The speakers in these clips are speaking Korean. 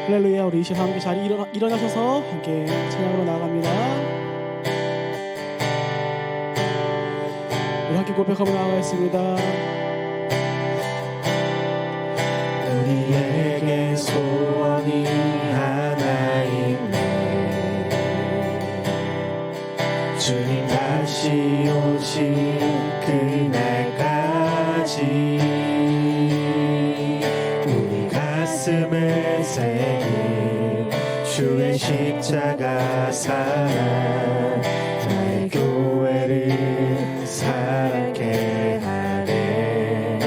할렐루야. 우리 이 시간 함께 자리 일어나셔서 함께 찬양으로 나아갑니다. 우리 함께 고백하며 나아가겠습니다. 우리에게 소원이 하나 있네. 주님 다시 오실 그날까지 우리 가슴에 새긴 주의 십자가 사랑 나의 교회를 살게 하네.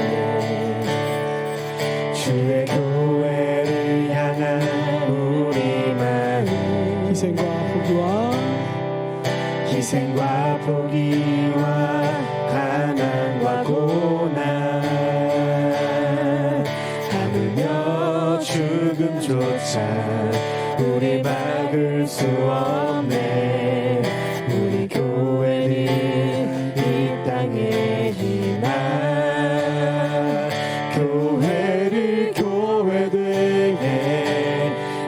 주의 교회를 향한 우리 마음 희생과 포기와 가난과 고난 하물며 죽음조차 우리 막을 수 없네. 우리 교회는 이 땅에 희망 교회를 교회되게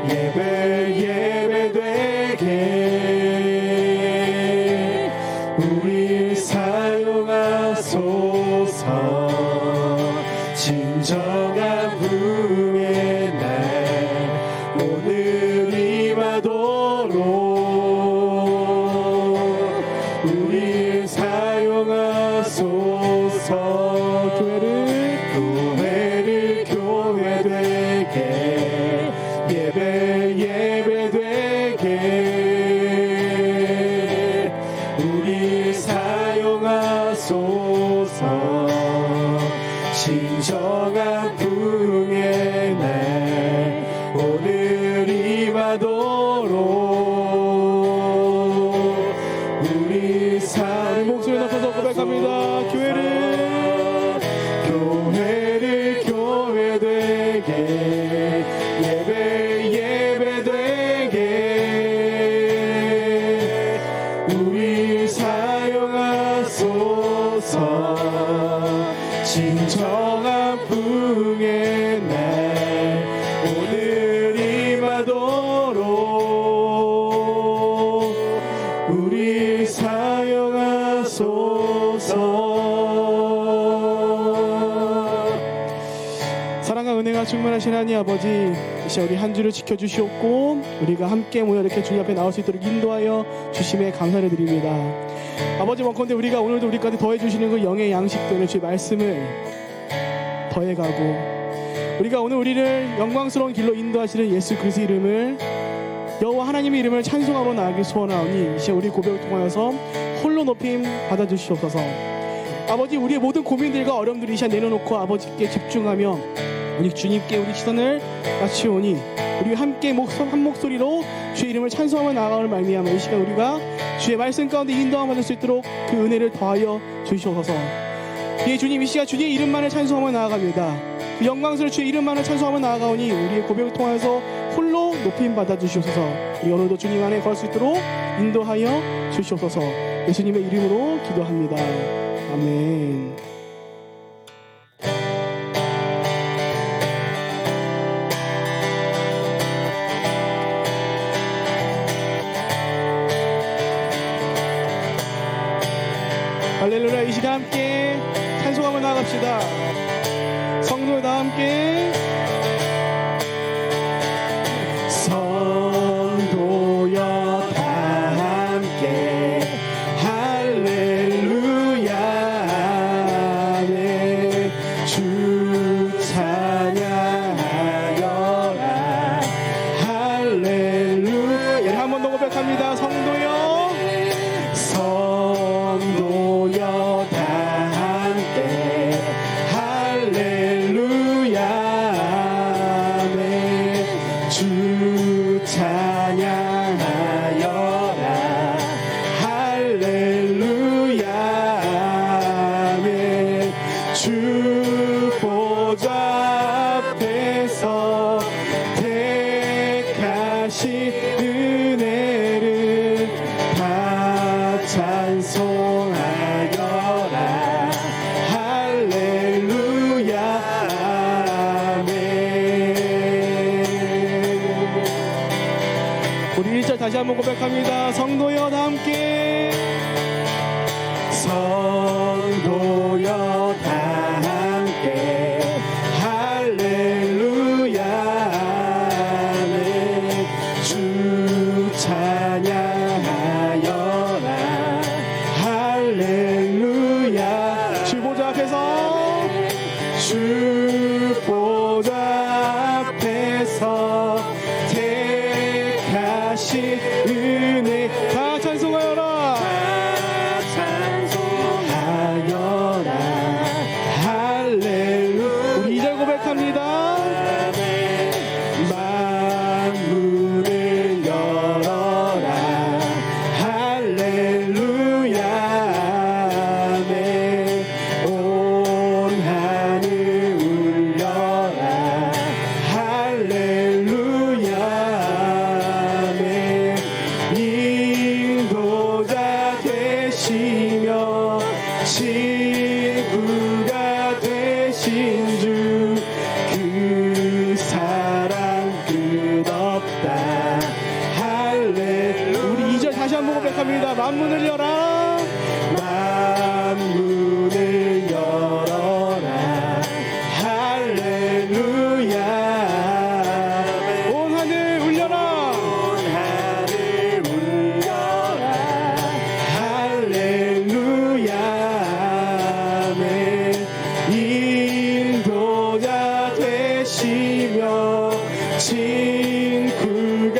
예배되게 우리 사용하소서. 진정한 부흥의 날 오늘이 와도록 우리 사용하소서. 교회를 교회되게 예배되게 우리 사용하소서. 진정한 부흥의 날 오늘이 와도록 우리 목소리 높여서 고백합니다. 교회를 교회되게 예배되게 우리 사용하소서. 진정한 부흥의 날 오늘이 와도록 우리 사용하소서. 사랑과 은혜가 충만하신 하나님 아버지, 이 시간 우리 한 주를 지켜주시옵고 우리가 함께 모여 이렇게 주님 앞에 나올 수 있도록 인도하여 주심에 감사를 드립니다. 아버지, 원컨대 우리가 오늘도 우리까지 더해주시는 그 영의 양식들을 주의 말씀을 더해가고 우리가 오늘 우리를 영광스러운 길로 인도하시는 예수 그리스도의 이름을 여호와 하나님의 이름을 찬송하러 나가기 소원하오니 이 시간 우리 고백을 통하여서 홀로 높임 받아주시옵소서. 아버지, 우리의 모든 고민들과 어려움들을 이 시간 내려놓고 아버지께 집중하며 우리 주님께 우리 시선을 맞추오니 우리 함께 한 목소리로 주의 이름을 찬송하며 나아가는 말미암아 이 시간 우리가 주의 말씀 가운데 인도함 받을 수 있도록 그 은혜를 더하여 주시옵소서. 예, 주님, 이 시간 주의 이름만을 찬송하며 나아갑니다. 그 영광스러운 주의 이름만을 찬송하며 나아가오니 우리의 고백을 통하여서 홀로 높임 받아 주시옵소서. 우리 오늘도 주님 안에 걸 수 있도록 인도하여 주시옵소서. 예수님의 이름으로 기도합니다. 아멘. 할렐루야. 이 시간 함께 찬송하며 나아갑시다. 성도들 다 함께 성도여 다 함께 할렐루야 아멘. 주 찬양하여라 할렐루야. 한 번 더 고백합니다. 성도여 다 함께 할렐루야 다시 한번 고백합니다. 성도여 다 함께 성도여 다 함께 할렐루야 아멘. 주 찬양하여라 할렐루야. 주 보좌 앞에서 주 보좌 앞에서 택하신 은혜 다 찬송하여라. 찬송하여라 할렐루야. 우리 2절 고백합니다. 만문을 열어라 할렐루야 아멘. 온 하늘 울려라 할렐루야 아멘. 인도자 되시며 친구가 되신 주 그 사랑 끝없다 할렐루야. 우리 2절 다시 한번 고백합니다. 만문을 열라. 만문을 열어라 할렐루야 아멘. 온 하늘 울려라. 온 하늘 울려라 할렐루야 아멘. 인도자 되시며 친구가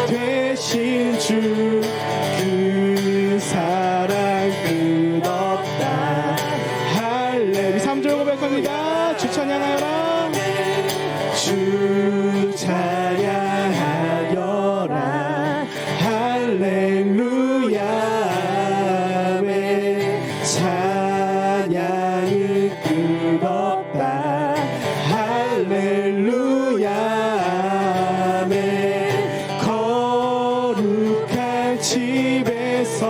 되신 주 그 사랑 끝없다 할렐루야. 3절 고백합니다. 주 찬양하여라. 주 찬양하여라 할렐루야 아멘. 찬양이 끝없다 할렐루야 아멘. 거룩한 집에서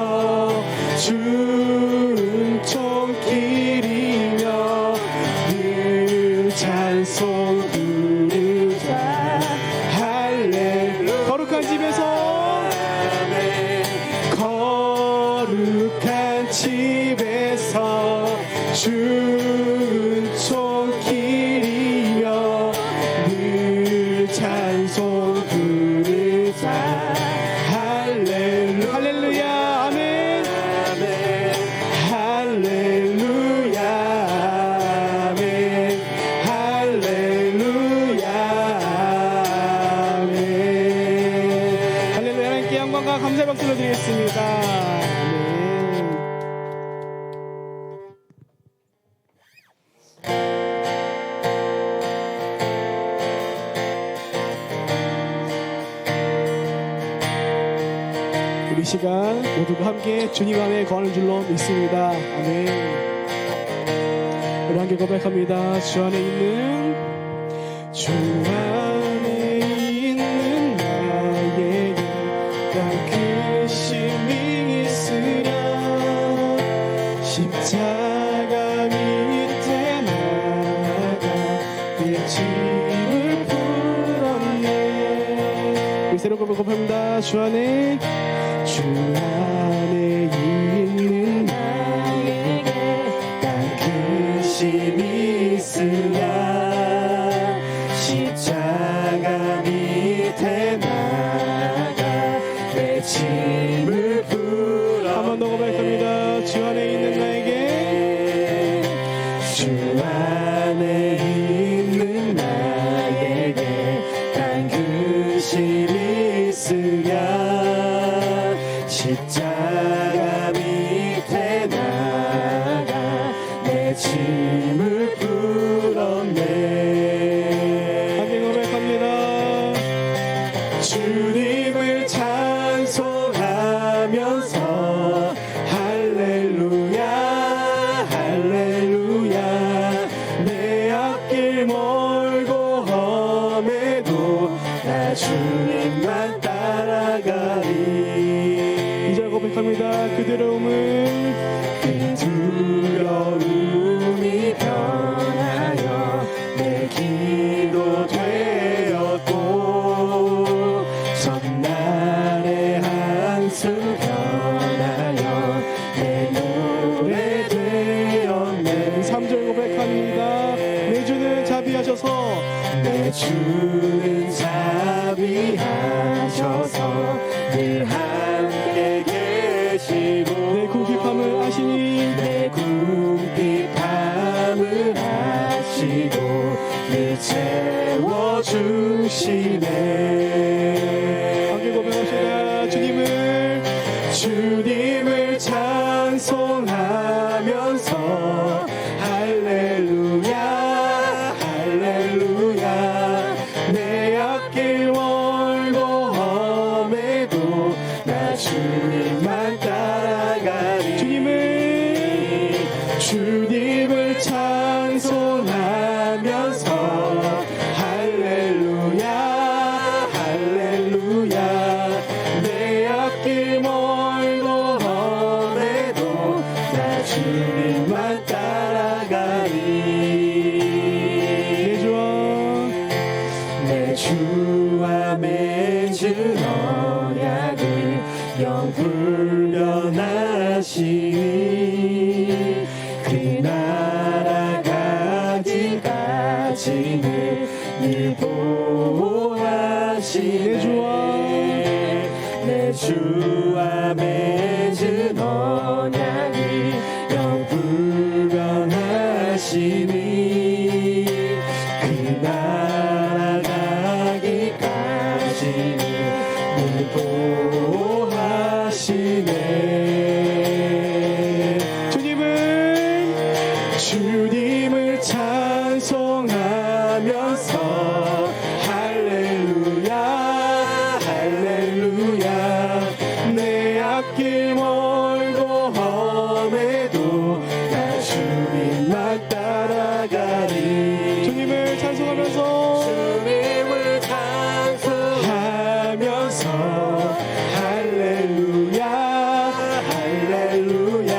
주 은총길이며 늘 찬송 부르자 할렐루야. 거룩한 집에서 거룩한 집에서 주 은총길이며 늘 찬송 부르자 할렐루야. 할렐루야. 아멘. 아멘. 할렐루야 아멘. 할렐루야 아멘. 할렐루야. 하나님께 영광과 감사의 박수를 드리겠습니다. 아멘. 우리 시간 모두가 함께 주님 안에 거하는 줄로 믿습니다. 아멘. 우리 함께 고백합니다. 주 안에 있는 나에게 그 힘이 있으랴. 십자가 밑에 나가 내 짐을 풀었네. 우리 새로 고백합니다. 주 안에 있는 나에게 그 힘이 있으랴. 십자가 밑에 나가 내 짐을 풀어. 한 번 더 고백합니다. 주 안에 있는 나에게 주 안에 있는 나에게 그 힘이 있으랴. 십자가 밑에 나가 내 짐을 풀었네. 함께 고백합니다. 주님을 찬송하면서 할렐루야 할렐루야. 내 앞길 멀고 험해도 나 주님만 따라가리. 2절 고백합니다. 그 두려움은 그 두려움이 변하여 내 기도 되었고, 전날의 자비하셔서 내 주는 자비하셔서 늘 함께 계시고 내 궁핍함을 아시니 내 궁핍함을 아시고 늘 채워주시네. 함께 고백합시다. 주님을 찬송하면서 할렐루야 할렐루야 내 앞길 멀고 험해도 나 주님만 따라가리. 주님을 찬송하면서 할렐루야 할렐루야 내 앞길 멀고 험해도 나 주님만 따라가리. 내 주와 맺은 언약을 영불변하시니 그 나라가기까지는 늘 보호하시네. 내 주와 맺은 언약을 영불변하시니 그 나라가기까지는 늘 보호하시네. 주님을 찬송하면서 할렐루야 할렐루야 내 앞길 멀고 험해도 나 주님만 따라가리. 주님을 찬송하면서 할렐루야 할렐루야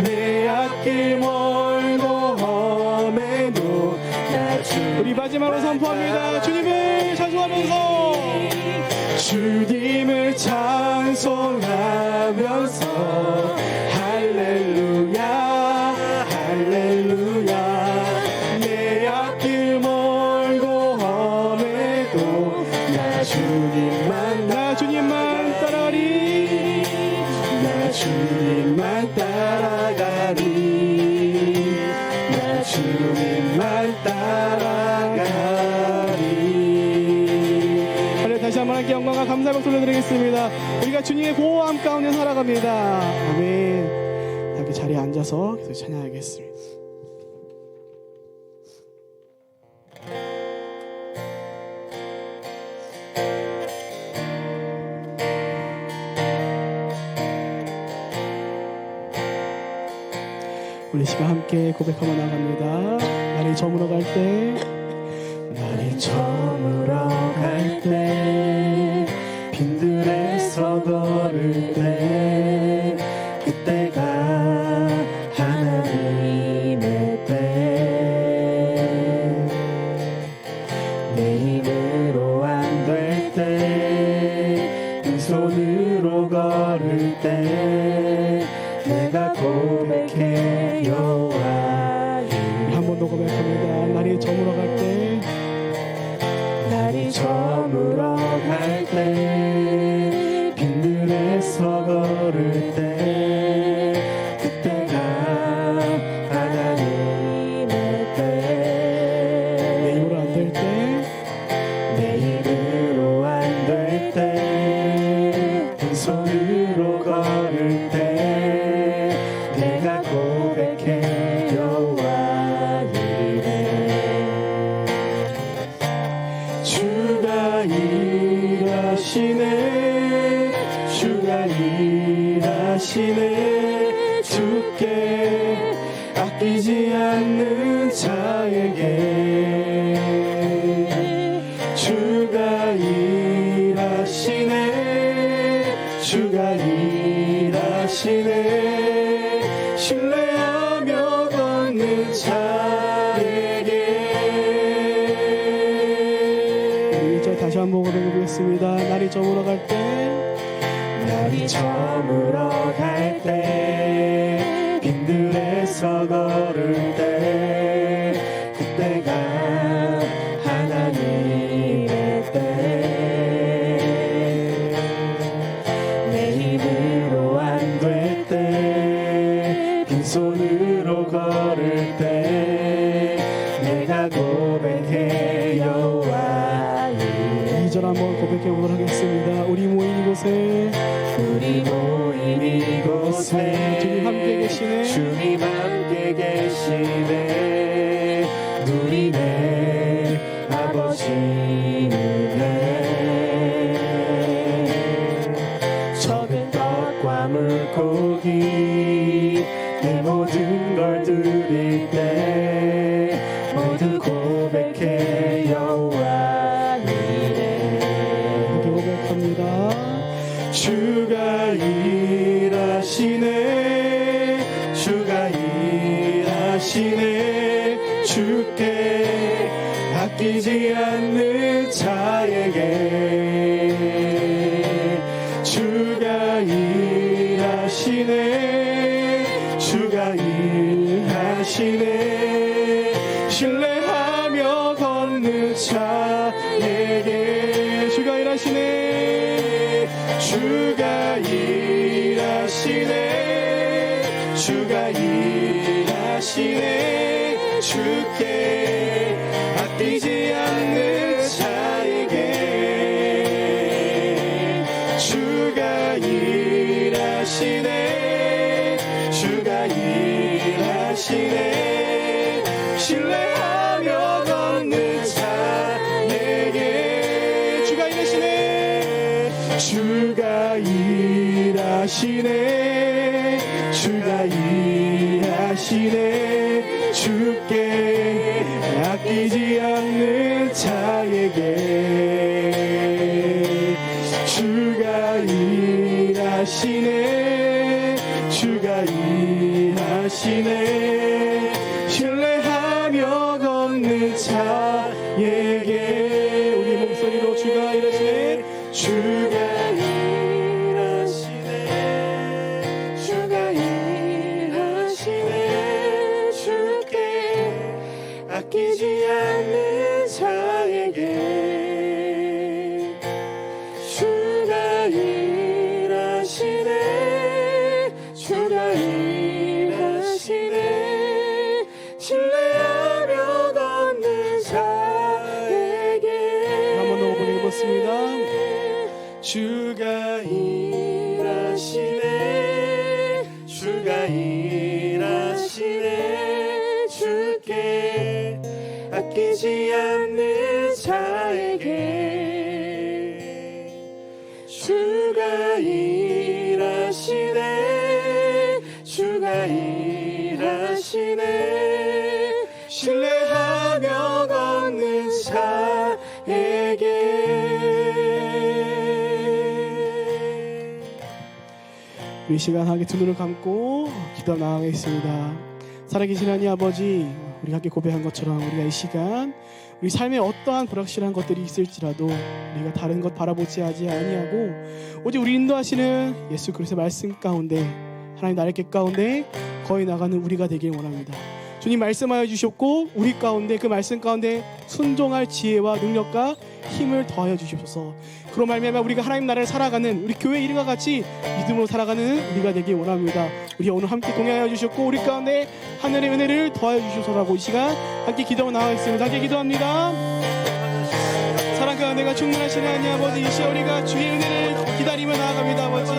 내 앞길 멀고 험해도 나 주님만. 우리 마지막으로 선포합니다. 주님을 찬송하면서 주님을 찬송하면서 할렐루야 할렐루야 내 앞길 멀고 험해도 나 주님만 따라가리. 나 주님만 따라가리. 나 주님만 따라가리. 다시 한번 함께 영광과 감사 박수 올려드리겠습니다. 우리가 주님의 보호함 가운데 살아갑니다. 아멘. 함께 자리에 앉아서 계속 찬양하겠습니다. 우리 시간 함께 고백하며 나갑니다. 날이 저물어 갈 때, 날이 저물어 갈 때, 빈들에서 걸을 때, 그때가 하나님의 때. 내 힘으로 안 될 때, 두 손으로 걸을 때, 내가 고백해 여호와. 한 번 더 고백합니다. 날이 저물어 갈 때, 날이 저물어 갈 때, 빈들에서 걸을 때, 그때가 하나님의 때. 내 힘으로 안 될 때, 내 힘으로 안 될 때, 두 손으로 걸을 때, 내가 고백해 여호와 이르되. 주가 일하시네, 주가 일하시네, 주께 아끼지 않는 자에게. 주가 일하시네, 주가 일하시네, 신뢰하며 걷는 자에게. 다시 한번 고백해보겠습니다. 날이 저물어 갈 때, 날이 저물어 갈 때, 빈들에서 걸을 때, 그때가 고백해 여호와 이름. 2절 한번 고백해 보도록 하겠습니다. 우리 모인 이곳에 우리 모인 이곳에 주님 함께 계시네. 주님 함께 계시네. 누리네 아버지 은혜. 적은 떡과 물고기 내 모든 걸 드릴 때 모두 고백해 여호와 이래. 이렇게 고백합니다. 주가 일하시네. 주가 일하시네. 주께 아끼지 않는 자에게 주가 일하시네. 주가 일하시네. 신뢰하며 걷는 자에게 주가 일하시네. 주가 일하시네. 주가 일하시네. 주께 아끼지 않는 자에게 주가 일하시네. 주가 일하시네. 신뢰하며 걷는 자에게 주가 일하시네. 주가 일하시네. 주가 일하시네. 주께 아끼지 않는 자에게 주가 일하시네. 주가 일하시네. 신뢰하며 걷는 자에게 우리 목소리로 주가 일하시네. 주가 일하시네. 주가 일하시네. 주께 아끼지 않는 자에게 주가 일하시네. 주가 일하시네. 신뢰하며 걷는 자에게 한 번 더 보내겠습니다. 주가 일하시네. 주가 일하시네. 주께 아끼지 않는 자에게 주가 일하시네. 주가 일하시네. 신뢰하며 걷는 자에게 이 시간 함께 두 눈을 감고 기도 나가겠습니다. 살아계신 하나님 아버지, 우리가 함께 고백한 것처럼 우리가 이 시간 우리 삶에 어떠한 불확실한 것들이 있을지라도 우리가 다른 것 바라보지 아니하고 오직 우리 인도하시는 예수 그리스도의 말씀 가운데 하나님 나의 길 가운데 거의 나가는 우리가 되길 원합니다. 주님 말씀하여 주셨고 우리 가운데 그 말씀 가운데 순종할 지혜와 능력과 힘을 더하여 주시옵소서. 그로 말미암아 우리가 하나님 나라를 살아가는 우리 교회 이름과 같이 믿음으로 살아가는 우리가 되길 원합니다. 우리 오늘 함께 동행하여 주셨고 우리 가운데 하늘의 은혜를 더하여 주시옵소서라고 이 시간 함께 기도하고 나가겠습니다. 함께 기도합니다. 사랑과 은혜가 충만하신 하나님 아버지, 이 시간 우리가 주의 은혜를 기다리며 나아갑니다. 아버지,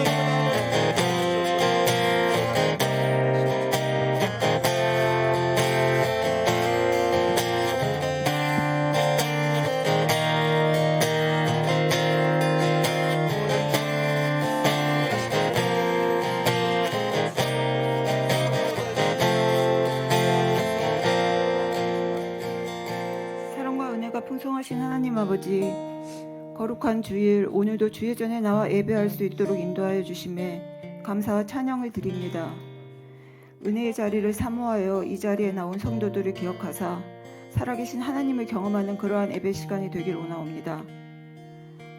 풍성하신 하나님 아버지, 거룩한 주일 오늘도 주의 전에 나와 예배할 수 있도록 인도하여 주심에 감사와 찬양을 드립니다. 은혜의 자리를 사모하여 이 자리에 나온 성도들을 기억하사 살아계신 하나님을 경험하는 그러한 예배 시간이 되길 원하옵니다.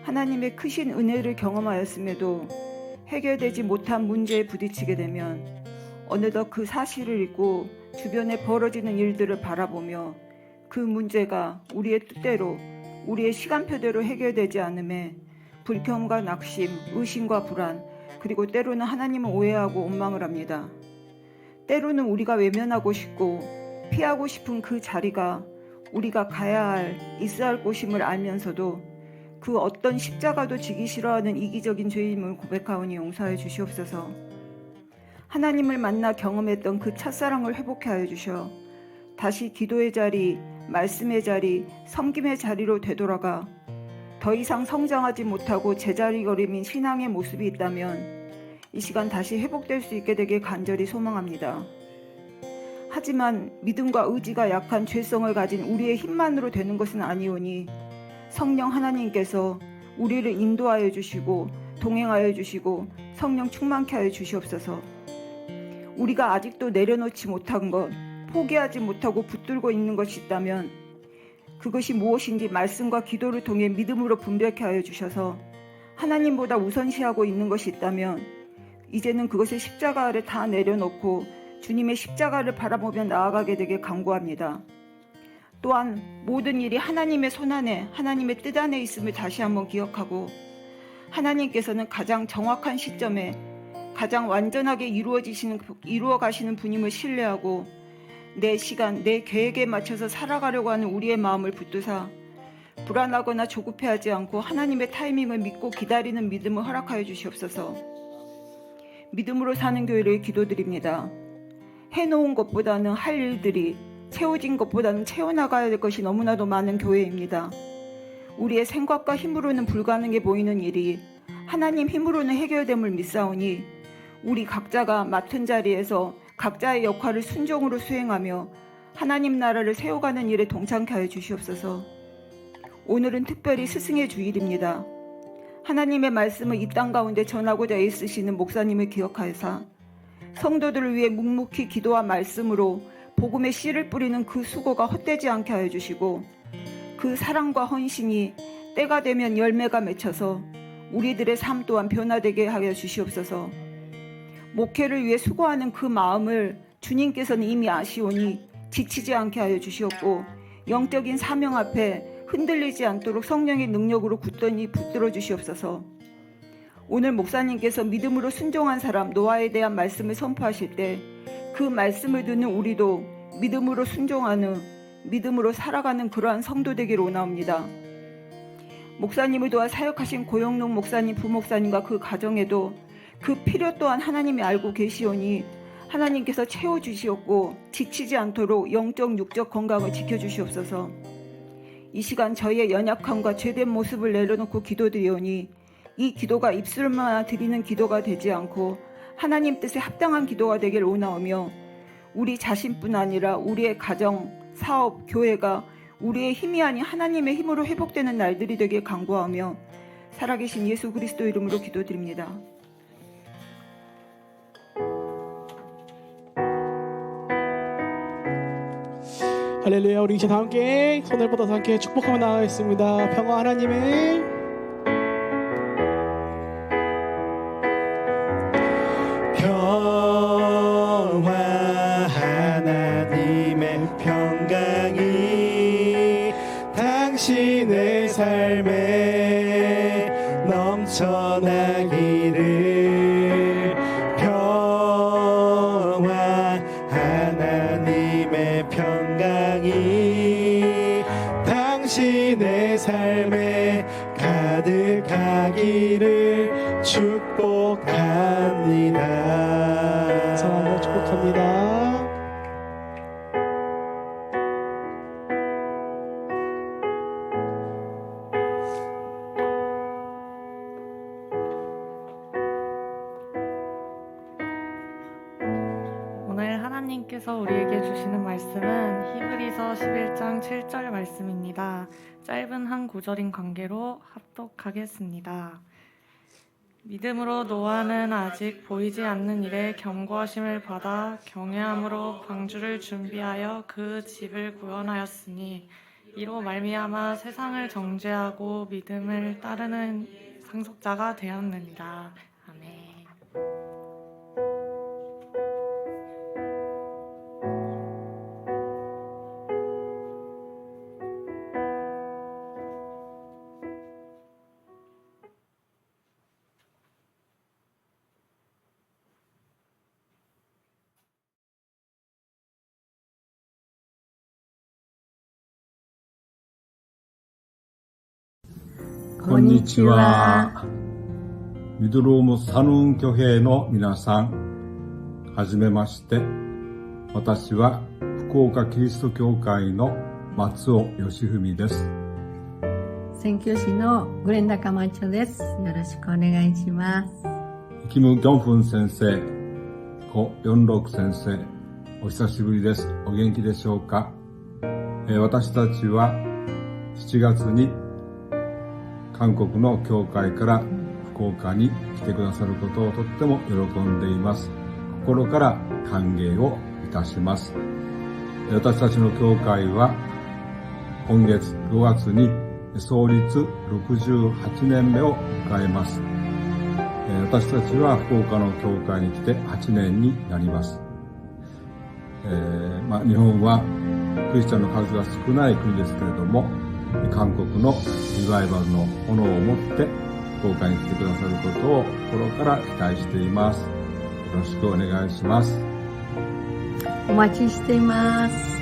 하나님의 크신 은혜를 경험하였음에도 해결되지 못한 문제에 부딪히게 되면 어느덧 그 사실을 잊고 주변에 벌어지는 일들을 바라보며 그 문제가 우리의 뜻대로 우리의 시간표대로 해결되지 않음에 불평과 낙심, 의심과 불안, 그리고 때로는 하나님을 오해하고 원망을 합니다. 때로는 우리가 외면하고 싶고 피하고 싶은 그 자리가 우리가 가야 할, 있어야 할 곳임을 알면서도 그 어떤 십자가도 지기 싫어하는 이기적인 죄임을 고백하오니 용서하여 주시옵소서. 하나님을 만나 경험했던 그 첫사랑을 회복해 하여 주셔 다시 기도의 자리, 말씀의 자리, 섬김의 자리로 되돌아가 더 이상 성장하지 못하고 제자리걸음인 신앙의 모습이 있다면 이 시간 다시 회복될 수 있게 되길 간절히 소망합니다. 하지만 믿음과 의지가 약한 죄성을 가진 우리의 힘만으로 되는 것은 아니오니 성령 하나님께서 우리를 인도하여 주시고 동행하여 주시고 성령 충만케 하여 주시옵소서. 우리가 아직도 내려놓지 못한 것, 포기하지 못하고 붙들고 있는 것이 있다면 그것이 무엇인지 말씀과 기도를 통해 믿음으로 분별케 하여 주셔서 하나님보다 우선시하고 있는 것이 있다면 이제는 그것을 십자가 아래 다 내려놓고 주님의 십자가를 바라보며 나아가게 되길 간구합니다. 또한 모든 일이 하나님의 손안에, 하나님의 뜻 안에 있음을 다시 한번 기억하고 하나님께서는 가장 정확한 시점에 가장 완전하게 이루어 가시는 분임을 신뢰하고 내 시간, 내 계획에 맞춰서 살아가려고 하는 우리의 마음을 붙드사 불안하거나 조급해하지 않고 하나님의 타이밍을 믿고 기다리는 믿음을 허락하여 주시옵소서. 믿음으로 사는 교회를 기도드립니다. 해놓은 것보다는 할 일들이, 채워진 것보다는 채워나가야 될 것이 너무나도 많은 교회입니다. 우리의 생각과 힘으로는 불가능해 보이는 일이 하나님 힘으로는 해결됨을 믿사오니 우리 각자가 맡은 자리에서 각자의 역할을 순종으로 수행하며 하나님 나라를 세워가는 일에 동참케 하여 주시옵소서. 오늘은 특별히 스승의 주일입니다. 하나님의 말씀을 이 땅 가운데 전하고자 애쓰시는 목사님을 기억하여사 성도들을 위해 묵묵히 기도와 말씀으로 복음의 씨를 뿌리는 그 수고가 헛되지 않게 하여 주시고 그 사랑과 헌신이 때가 되면 열매가 맺혀서 우리들의 삶 또한 변화되게 하여 주시옵소서. 목회를 위해 수고하는 그 마음을 주님께서는 이미 아시오니 지치지 않게 하여 주시옵고 영적인 사명 앞에 흔들리지 않도록 성령의 능력으로 굳건히 붙들어 주시옵소서. 오늘 목사님께서 믿음으로 순종한 사람 노아에 대한 말씀을 선포하실 때 그 말씀을 듣는 우리도 믿음으로 순종하는, 믿음으로 살아가는 그러한 성도 되기를 원하옵니다. 목사님을 도와 사역하신 고영록 목사님, 부목사님과 그 가정에도 그 필요 또한 하나님이 알고 계시오니 하나님께서 채워주시옵고 지치지 않도록 영적 육적 건강을 지켜주시옵소서. 이 시간 저희의 연약함과 죄된 모습을 내려놓고 기도드리오니 이 기도가 입술만 드리는 기도가 되지 않고 하나님 뜻에 합당한 기도가 되길 원하오며 우리 자신뿐 아니라 우리의 가정, 사업, 교회가 우리의 힘이 아닌 하나님의 힘으로 회복되는 날들이 되길 간구하며 살아계신 예수 그리스도 이름으로 기도드립니다. 할렐루야. 우리 이제 다 함께 손을 뻗어서 함께 축복하며 나가겠습니다. 평화 하나님의 평화 하나님의 평강이 당신의 삶에 넘쳐나기를 평화 하나님의 평강이 당신의 삶에 가득하기를 축복합니다. 감사합니다. 축복합니다. 오늘 하나님께서 우리에게 주시는 말씀은 히브리서 11장 7절 말씀입니다. 짧은 한 구절인 관계로 합독하겠습니다. 믿음으로 노아는 아직 보이지 않는 일에 경고하심을 받아 경외함으로 방주를 준비하여 그 집을 구원하였으니 이로 말미암아 세상을 정죄하고 믿음을 따르는 상속자가 되었느니라. 아멘. こんにちは。ミドロームサヌン教会の皆さん、はじめまして。私は福岡キリスト教会の松尾義文です。宣教師のグレンダカマチョです。よろしくお願いします。キム・ギョンフン先生、コ・ヨンロク先生、お久しぶりです。お元気でしょうか。私たちは7月に韓国の教会から福岡に来てくださることをとっても喜んでいます。心から歓迎をいたします。私たちの教会は今月5月に創立68年目を迎えます。私たちは福岡の教会に来て8年になります。日本はクリスチャンの数が少ない国ですけれども、韓国のリバイバルの炎を持って福岡に来てくださることを心から期待しています。よろしくお願いします。お待ちしています。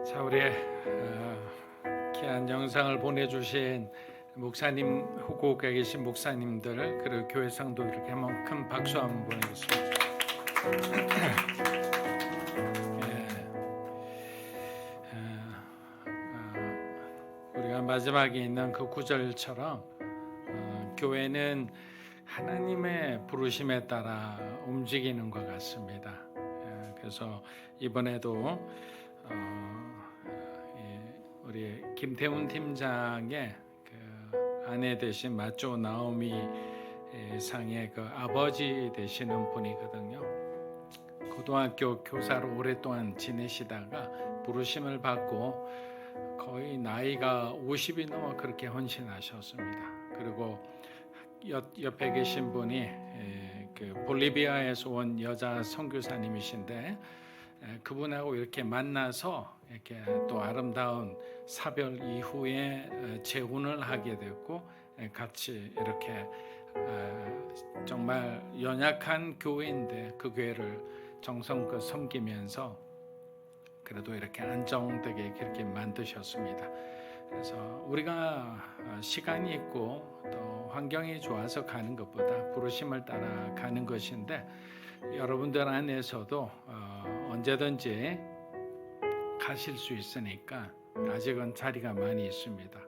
자, 우리 귀한 영상을 보내주신 목사님, 후쿠오카에 계신 목사님들 그리고 교회 성도 이렇게 한번 큰 박수 한번 보내겠습니다. 우리가 마지막에 있는 그 구절처럼 교회는 하나님의 부르심에 따라 움직이는 것 같습니다. 그래서 이번에도 우리 김태훈 팀장의 그 아내 되신 마쪼 나오미 상의 그 아버지 되시는 분이거든요. 고등학교 교사로 오랫동안 지내시다가 부르심을 받고 거의 나이가 50이 넘어 그렇게 헌신하셨습니다. 그리고 옆에 계신 분이 그 볼리비아에서 온 여자 선교사님이신데 그분하고 이렇게 만나서 이렇게 또 아름다운 사별 이후에 재혼을 하게 됐고 같이 이렇게 정말 연약한 교회인데 그 교회를 정성껏 섬기면서 그래도 이렇게 안정되게 그렇게 만드셨습니다. 그래서 우리가 시간이 있고 또 환경이 좋아서 가는 것보다 부르심을 따라 가는 것인데 여러분들 안에서도 언제든지 가실 수 있으니까 아직은 자리가 많이 있습니다.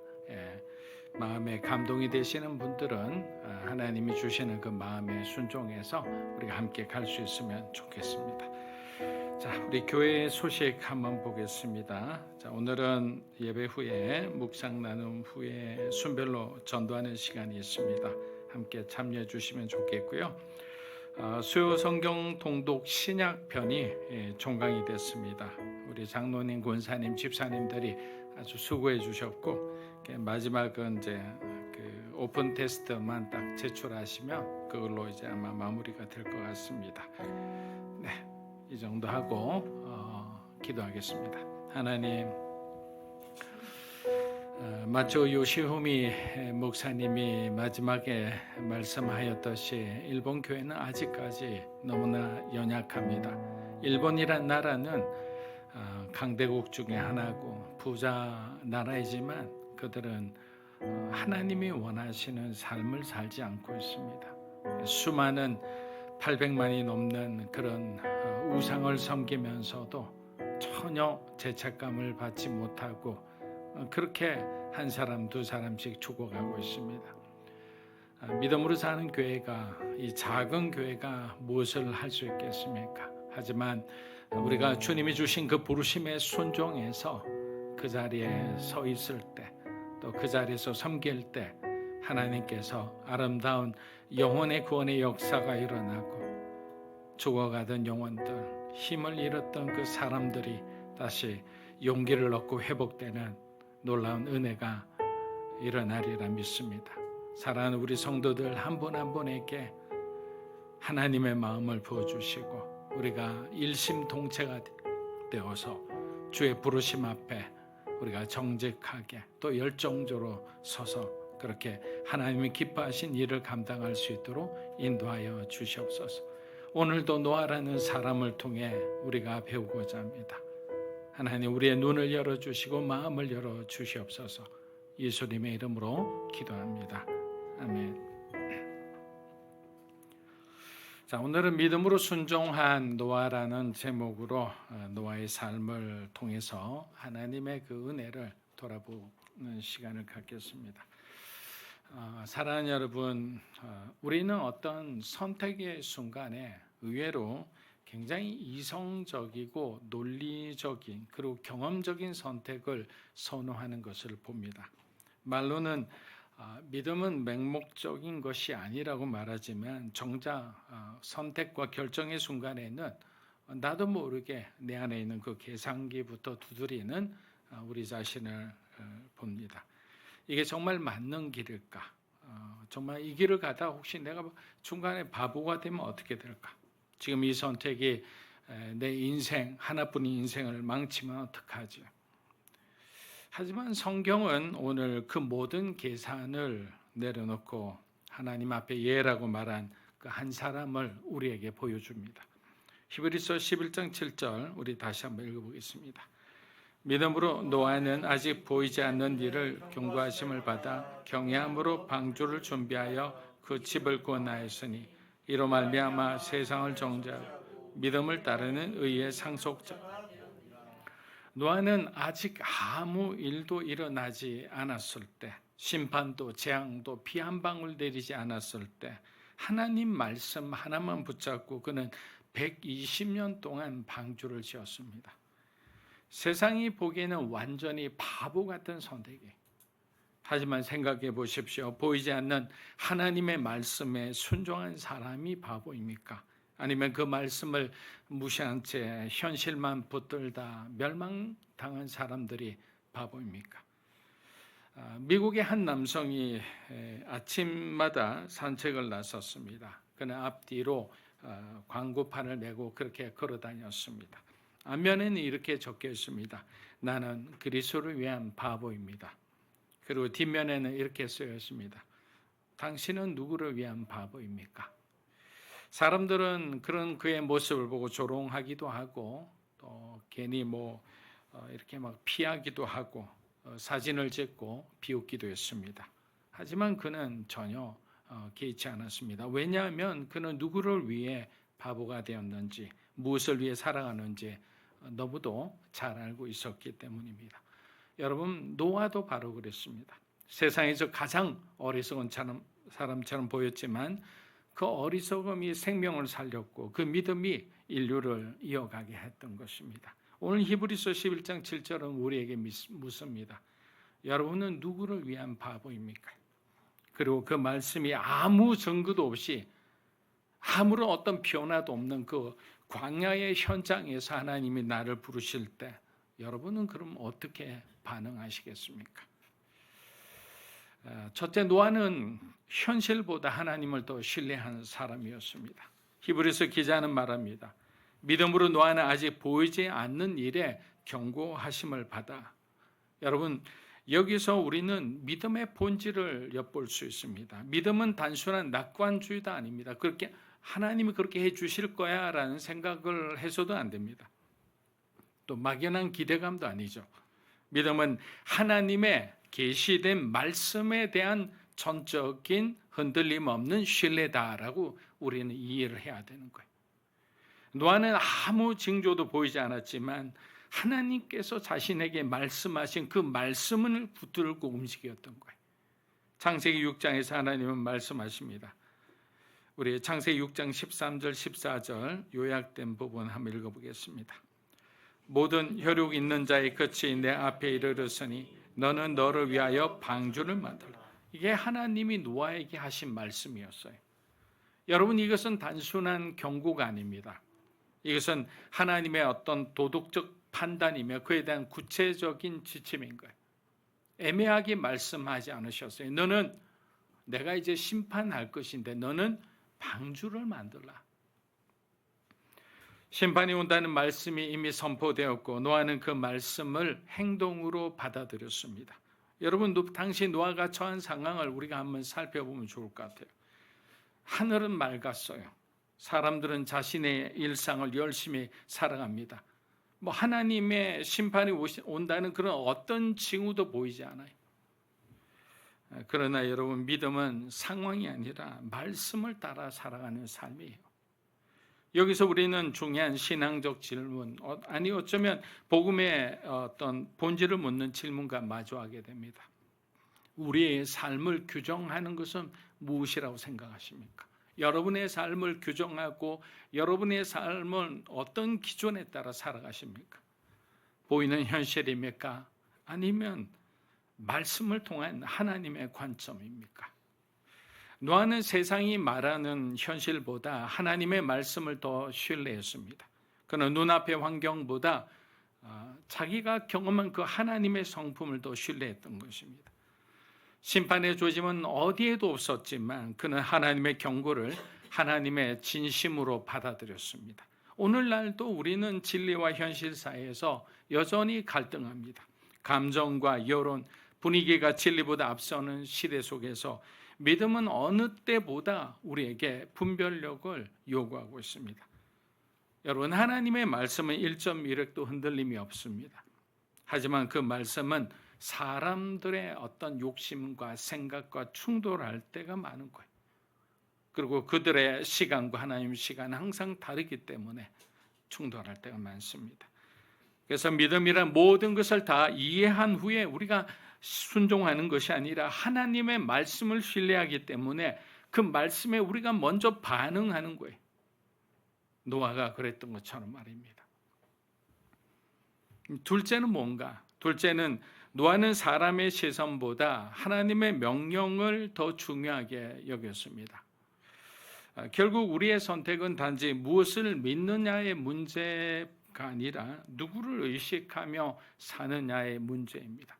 마음에 감동이 되시는 분들은 하나님이 주시는 그 마음에 순종해서 우리가 함께 갈 수 있으면 좋겠습니다. 자, 우리 교회 소식 한번 보겠습니다. 자, 오늘은 예배 후에 묵상 나눔 후에 순별로 전도하는 시간이 있습니다. 함께 참여해 주시면 좋겠고요. 수요 성경 통독 신약편이 종강이 됐습니다. 우리 장로님, 권사님, 집사님들이 아주 수고해 주셨고 마지막은 이제 그 오픈 테스트만 딱 제출하시면 그걸로 이제 아마 마무리가 될 것 같습니다. 네, 이 정도 하고 기도하겠습니다. 하나님, 마쪼 요시후미 목사님이 마지막에 말씀하였듯이 일본 교회는 아직까지 너무나 연약합니다. 일본이란 나라는 강대국 중에 하나고 부자 나라이지만 그들은 하나님이 원하시는 삶을 살지 않고 있습니다. 수많은 800만이 넘는 그런 우상을 섬기면서도 전혀 죄책감을 받지 못하고 그렇게 한 사람 두 사람씩 죽어가고 있습니다. 믿음으로 사는 교회가, 이 작은 교회가 무엇을 할 수 있겠습니까? 하지만 우리가 주님이 주신 그 부르심에 순종해서 그 자리에 서 있을 때 또 그 자리에서 섬길 때 하나님께서 아름다운 영혼의 구원의 역사가 일어나고 죽어가던 영혼들, 힘을 잃었던 그 사람들이 다시 용기를 얻고 회복되는 놀라운 은혜가 일어나리라 믿습니다. 사랑하는 우리 성도들 한 분 한 분에게 하나님의 마음을 부어주시고 우리가 일심동체가 되어서 주의 부르심 앞에 우리가 정직하게 또 열정적으로 서서 그렇게 하나님이 기뻐하신 일을 감당할 수 있도록 인도하여 주시옵소서. 오늘도 노아라는 사람을 통해 우리가 배우고자 합니다. 하나님 우리의 눈을 열어주시고 마음을 열어주시옵소서. 예수님의 이름으로 기도합니다. 아멘. 자, 오늘은 믿음으로 순종한 노아라는 제목으로 노아의 삶을 통해서 하나님의 그 은혜를 돌아보는 시간을 갖겠습니다. 사랑하는 여러분, 우리는 어떤 선택의 순간에 의외로 굉장히 이성적이고 논리적인 그리고 경험적인 선택을 선호하는 것을 봅니다. 말로는 믿음은 맹목적인 것이 아니라고 말하지만 정작 선택과 결정의 순간에는 나도 모르게 내 안에 있는 그 계산기부터 두드리는 우리 자신을 봅니다. 이게 정말 맞는 길일까? 정말 이 길을 가다가 혹시 내가 중간에 바보가 되면 어떻게 될까? 지금 이 선택이 내 인생, 하나뿐인 인생을 망치면 어떡하지? 하지만 성경은 오늘 그 모든 계산을 내려놓고 하나님 앞에 예라고 말한 그 한 사람을 우리에게 보여줍니다. 히브리서 11장 7절 우리 다시 한번 읽어보겠습니다. 믿음으로 노아는 아직 보이지 않는 일을 경고하심을 받아 경외함으로 방주를 준비하여 그 집을 구원하였으니 이로 말미암아 세상을 정죄하고 믿음을 따르는 의의 상속자. 노아는 아직 아무 일도 일어나지 않았을 때, 심판도 재앙도 비 한 방울 내리지 않았을 때 하나님 말씀 하나만 붙잡고 그는 120년 동안 방주를 지었습니다. 세상이 보기에는 완전히 바보 같은 선택이. 하지만 생각해 보십시오. 보이지 않는 하나님의 말씀에 순종한 사람이 바보입니까? 아니면 그 말씀을 무시한 채 현실만 붙들다 멸망당한 사람들이 바보입니까? 미국의 한 남성이 아침마다 산책을 나섰습니다. 그는 앞뒤로 광고판을 메고 그렇게 걸어 다녔습니다. 앞면에는 이렇게 적혀 있습니다. 나는 그리스도를 위한 바보입니다. 그리고 뒷면에는 이렇게 쓰여 있습니다. 당신은 누구를 위한 바보입니까? 사람들은 그런 그의 모습을 보고 조롱하기도 하고 또 괜히 이렇게 막 피하기도 하고 사진을 찍고 비웃기도 했습니다. 하지만 그는 전혀 개의치 않았습니다. 왜냐하면 그는 누구를 위해 바보가 되었는지 무엇을 위해 살아가는지 너무도 잘 알고 있었기 때문입니다. 여러분, 노아도 바로 그랬습니다. 세상에서 가장 어리석은 사람처럼 보였지만 그 어리석음이 생명을 살렸고 그 믿음이 인류를 이어가게 했던 것입니다. 오늘 히브리서 11장 7절은 우리에게 묻습니다. 여러분은 누구를 위한 바보입니까? 그리고 그 말씀이 아무 증거도 없이 아무런 어떤 변화도 없는 그 광야의 현장에서 하나님이 나를 부르실 때 여러분은 그럼 어떻게 반응하시겠습니까? 첫째, 노아는 현실보다 하나님을 더 신뢰하는 사람이었습니다. 히브리서 기자는 말합니다. 믿음으로 노아는 아직 보이지 않는 일에 경고하심을 받아. 여러분, 여기서 우리는 믿음의 본질을 엿볼 수 있습니다. 믿음은 단순한 낙관주의도 아닙니다. 그렇게 하나님이 그렇게 해 주실 거야 라는 생각을 해서도 안 됩니다. 또 막연한 기대감도 아니죠. 믿음은 하나님의 계시된 말씀에 대한 전적인 흔들림 없는 신뢰다라고 우리는 이해를 해야 되는 거예요. 노아는 아무 징조도 보이지 않았지만 하나님께서 자신에게 말씀하신 그 말씀을 붙들고 움직였던 거예요. 창세기 6장에서 하나님은 말씀하십니다. 우리 창세기 6장 13절 14절 요약된 부분 한번 읽어보겠습니다. 모든 혈육 있는 자의 끝이 내 앞에 이르렀으니 너는 너를 위하여 방주를 만들라. 이게 하나님이 노아에게 하신 말씀이었어요. 여러분, 이것은 단순한 경고가 아닙니다. 이것은 하나님의 어떤 도덕적 판단이며 그에 대한 구체적인 지침인 거예요. 애매하게 말씀하지 않으셨어요. 너는 내가 이제 심판할 것인데 너는 방주를 만들라. 심판이 온다는 말씀이 이미 선포되었고 노아는 그 말씀을 행동으로 받아들였습니다. 여러분, 당시 노아가 처한 상황을 우리가 한번 살펴보면 좋을 것 같아요. 하늘은 맑았어요. 사람들은 자신의 일상을 열심히 살아갑니다. 하나님의 심판이 온다는 그런 어떤 징후도 보이지 않아요. 그러나 여러분, 믿음은 상황이 아니라 말씀을 따라 살아가는 삶이에요. 여기서 우리는 중요한 신앙적 질문, 아니 어쩌면 복음의 어떤 본질을 묻는 질문과 마주하게 됩니다. 우리의 삶을 규정하는 것은 무엇이라고 생각하십니까? 여러분의 삶을 규정하고 여러분의 삶은 어떤 기준에 따라 살아가십니까? 보이는 현실입니까? 아니면 말씀을 통한 하나님의 관점입니까? 노아는 세상이 말하는 현실보다 하나님의 말씀을 더 신뢰했습니다. 그는 눈앞의 환경보다 자기가 경험한 그 하나님의 성품을 더 신뢰했던 것입니다. 심판의 조짐은 어디에도 없었지만 그는 하나님의 경고를 하나님의 진심으로 받아들였습니다. 오늘날도 우리는 진리와 현실 사이에서 여전히 갈등합니다. 감정과 여론, 분위기가 진리보다 앞서는 시대 속에서 믿음은 어느 때보다 우리에게 분별력을 요구하고 있습니다. 여러분, 하나님의 말씀은 1.1획도 흔들림이 없습니다. 하지만 그 말씀은 사람들의 어떤 욕심과 생각과 충돌할 때가 많은 거예요. 그리고 그들의 시간과 하나님의 시간은 항상 다르기 때문에 충돌할 때가 많습니다. 그래서 믿음이란 모든 것을 다 이해한 후에 우리가 순종하는 것이 아니라 하나님의 말씀을 신뢰하기 때문에 그 말씀에 우리가 먼저 반응하는 거예요. 노아가 그랬던 것처럼 말입니다. 둘째는 뭔가? 둘째는 노아는 사람의 시선보다 하나님의 명령을 더 중요하게 여겼습니다. 결국 우리의 선택은 단지 무엇을 믿느냐의 문제가 아니라 누구를 의식하며 사느냐의 문제입니다.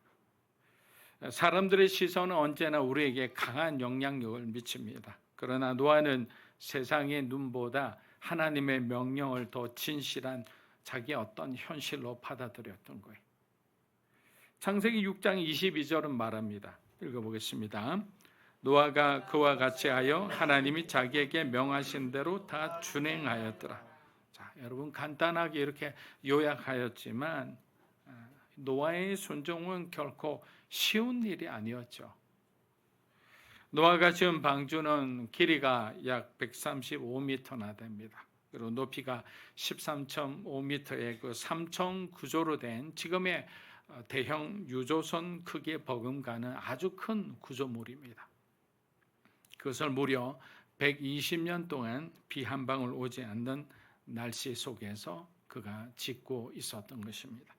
사람들의 시선은 언제나 우리에게 강한 영향력을 미칩니다. 그러나 노아는 세상의 눈보다 하나님의 명령을 더 진실한 자기의 어떤 현실로 받아들였던 거예요. 창세기 6장 22절은 말합니다. 읽어보겠습니다. 노아가 그와 같이 하여 하나님이 자기에게 명하신 대로 다 준행하였더라. 자, 여러분, 간단하게 이렇게 요약하였지만 노아의 순종은 결코 쉬운 일이 아니었죠. 노아가 지은 방주는 길이가 약 135m나 됩니다. 그리고 높이가 13.5m의 그 3층 구조로 된 지금의 대형 유조선 크기의 버금가는 아주 큰 구조물입니다. 그것을 무려 120년 동안 비 한 방울 오지 않는 날씨 속에서 그가 짓고 있었던 것입니다.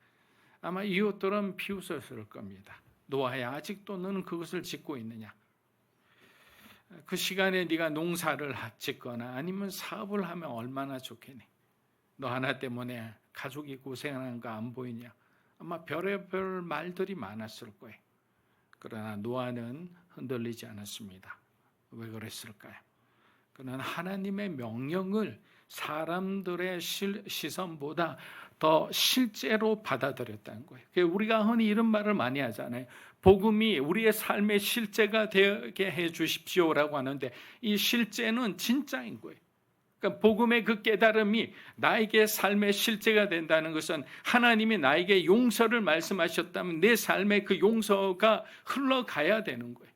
아마 이웃들은 비웃었을 겁니다. 노아야, 아직도 너는 그것을 짓고 있느냐? 그 시간에 네가 농사를 짓거나 아니면 사업을 하면 얼마나 좋겠니? 너 하나 때문에 가족이 고생하는 거 안 보이냐? 아마 별의별 말들이 많았을 거예요. 그러나 노아는 흔들리지 않았습니다. 왜 그랬을까요? 그는 하나님의 명령을 사람들의 시선보다 더 실제로 받아들였다는 거예요. 우리가 흔히 이런 말을 많이 하잖아요. 복음이 우리의 삶의 실제가 되게 해 주십시오라고 하는데 이 실제는 진짜인 거예요. 그러니까 복음의 그 깨달음이 나에게 삶의 실제가 된다는 것은 하나님이 나에게 용서를 말씀하셨다면 내 삶에 그 용서가 흘러가야 되는 거예요.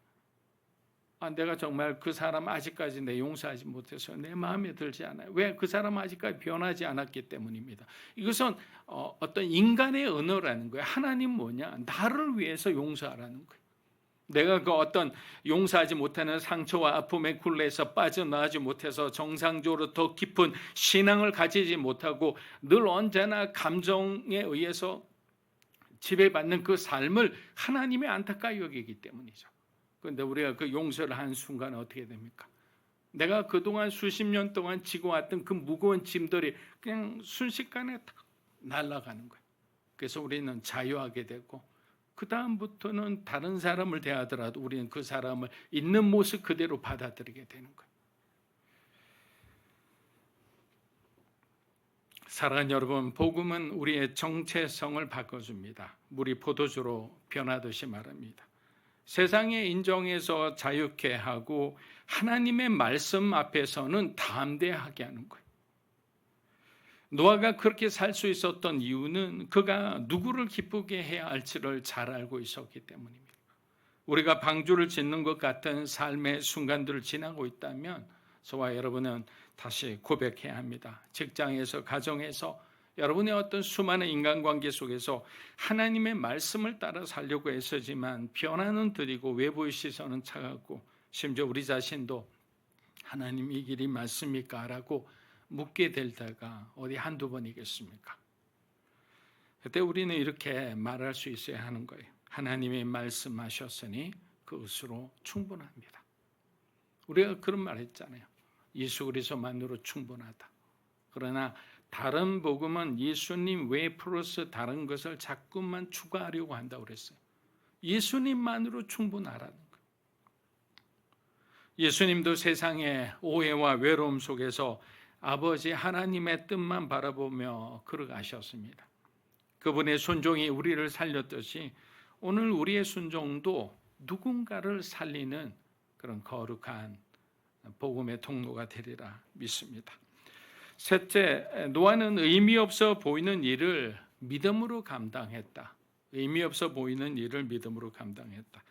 내가 정말 그 사람 아직까지 내 용서하지 못해서 내 마음에 들지 않아요. 왜? 그 사람 아직까지 변하지 않았기 때문입니다. 이것은 어떤 인간의 언어라는 거예요. 하나님 뭐냐? 나를 위해서 용서하라는 거예요. 내가 그 어떤 용서하지 못하는 상처와 아픔의 굴레에서 빠져나가지 못해서 정상적으로 더 깊은 신앙을 가지지 못하고 늘 언제나 감정에 의해서 지배받는 그 삶을 하나님의 안타까이 여기기 때문이죠. 그런데 우리가 그 용서를 한 순간 어떻게 됩니까? 내가 그동안 수십 년 동안 지고 왔던 그 무거운 짐들이 그냥 순식간에 다 날아가는 거예요. 그래서 우리는 자유하게 되고 그 다음부터는 다른 사람을 대하더라도 우리는 그 사람을 있는 모습 그대로 받아들이게 되는 거예요. 사랑하는 여러분, 복음은 우리의 정체성을 바꿔줍니다. 물이 포도주로 변하듯이 말합니다. 세상의 인정에서 자유케 하고 하나님의 말씀 앞에서는 담대하게 하는 거예요. 노아가 그렇게 살 수 있었던 이유는 그가 누구를 기쁘게 해야 할지를 잘 알고 있었기 때문입니다. 우리가 방주를 짓는 것 같은 삶의 순간들을 지나고 있다면 저와 여러분은 다시 고백해야 합니다. 직장에서, 가정에서, 여러분의 어떤 수많은 인간관계 속에서 하나님의 말씀을 따라 살려고 애쓰지만 변화는 드리고 외부의 시선은 차갑고 심지어 우리 자신도 하나님 이 길이 맞습니까? 라고 묻게 될 때가 어디 한두 번이겠습니까? 그때 우리는 이렇게 말할 수 있어야 하는 거예요. 하나님이 말씀하셨으니 그것으로 충분합니다. 우리가 그런 말 했잖아요. 예수 그리스도만으로 충분하다. 그러나 다른 복음은 예수님 외 플러스 다른 것을 자꾸만 추가하려고 한다고 그랬어요. 예수님만으로 충분하라는 거예요. 예수님도 세상의 오해와 외로움 속에서 아버지 하나님의 뜻만 바라보며 걸어가셨습니다. 그분의 순종이 우리를 살렸듯이 오늘 우리의 순종도 누군가를 살리는 그런 거룩한 복음의 통로가 되리라 믿습니다. 셋째, 노아는 의미 없어 보이는 일을 믿음으로 감당했다. 의미 없어 보이는 일을 믿음으로 감당했다.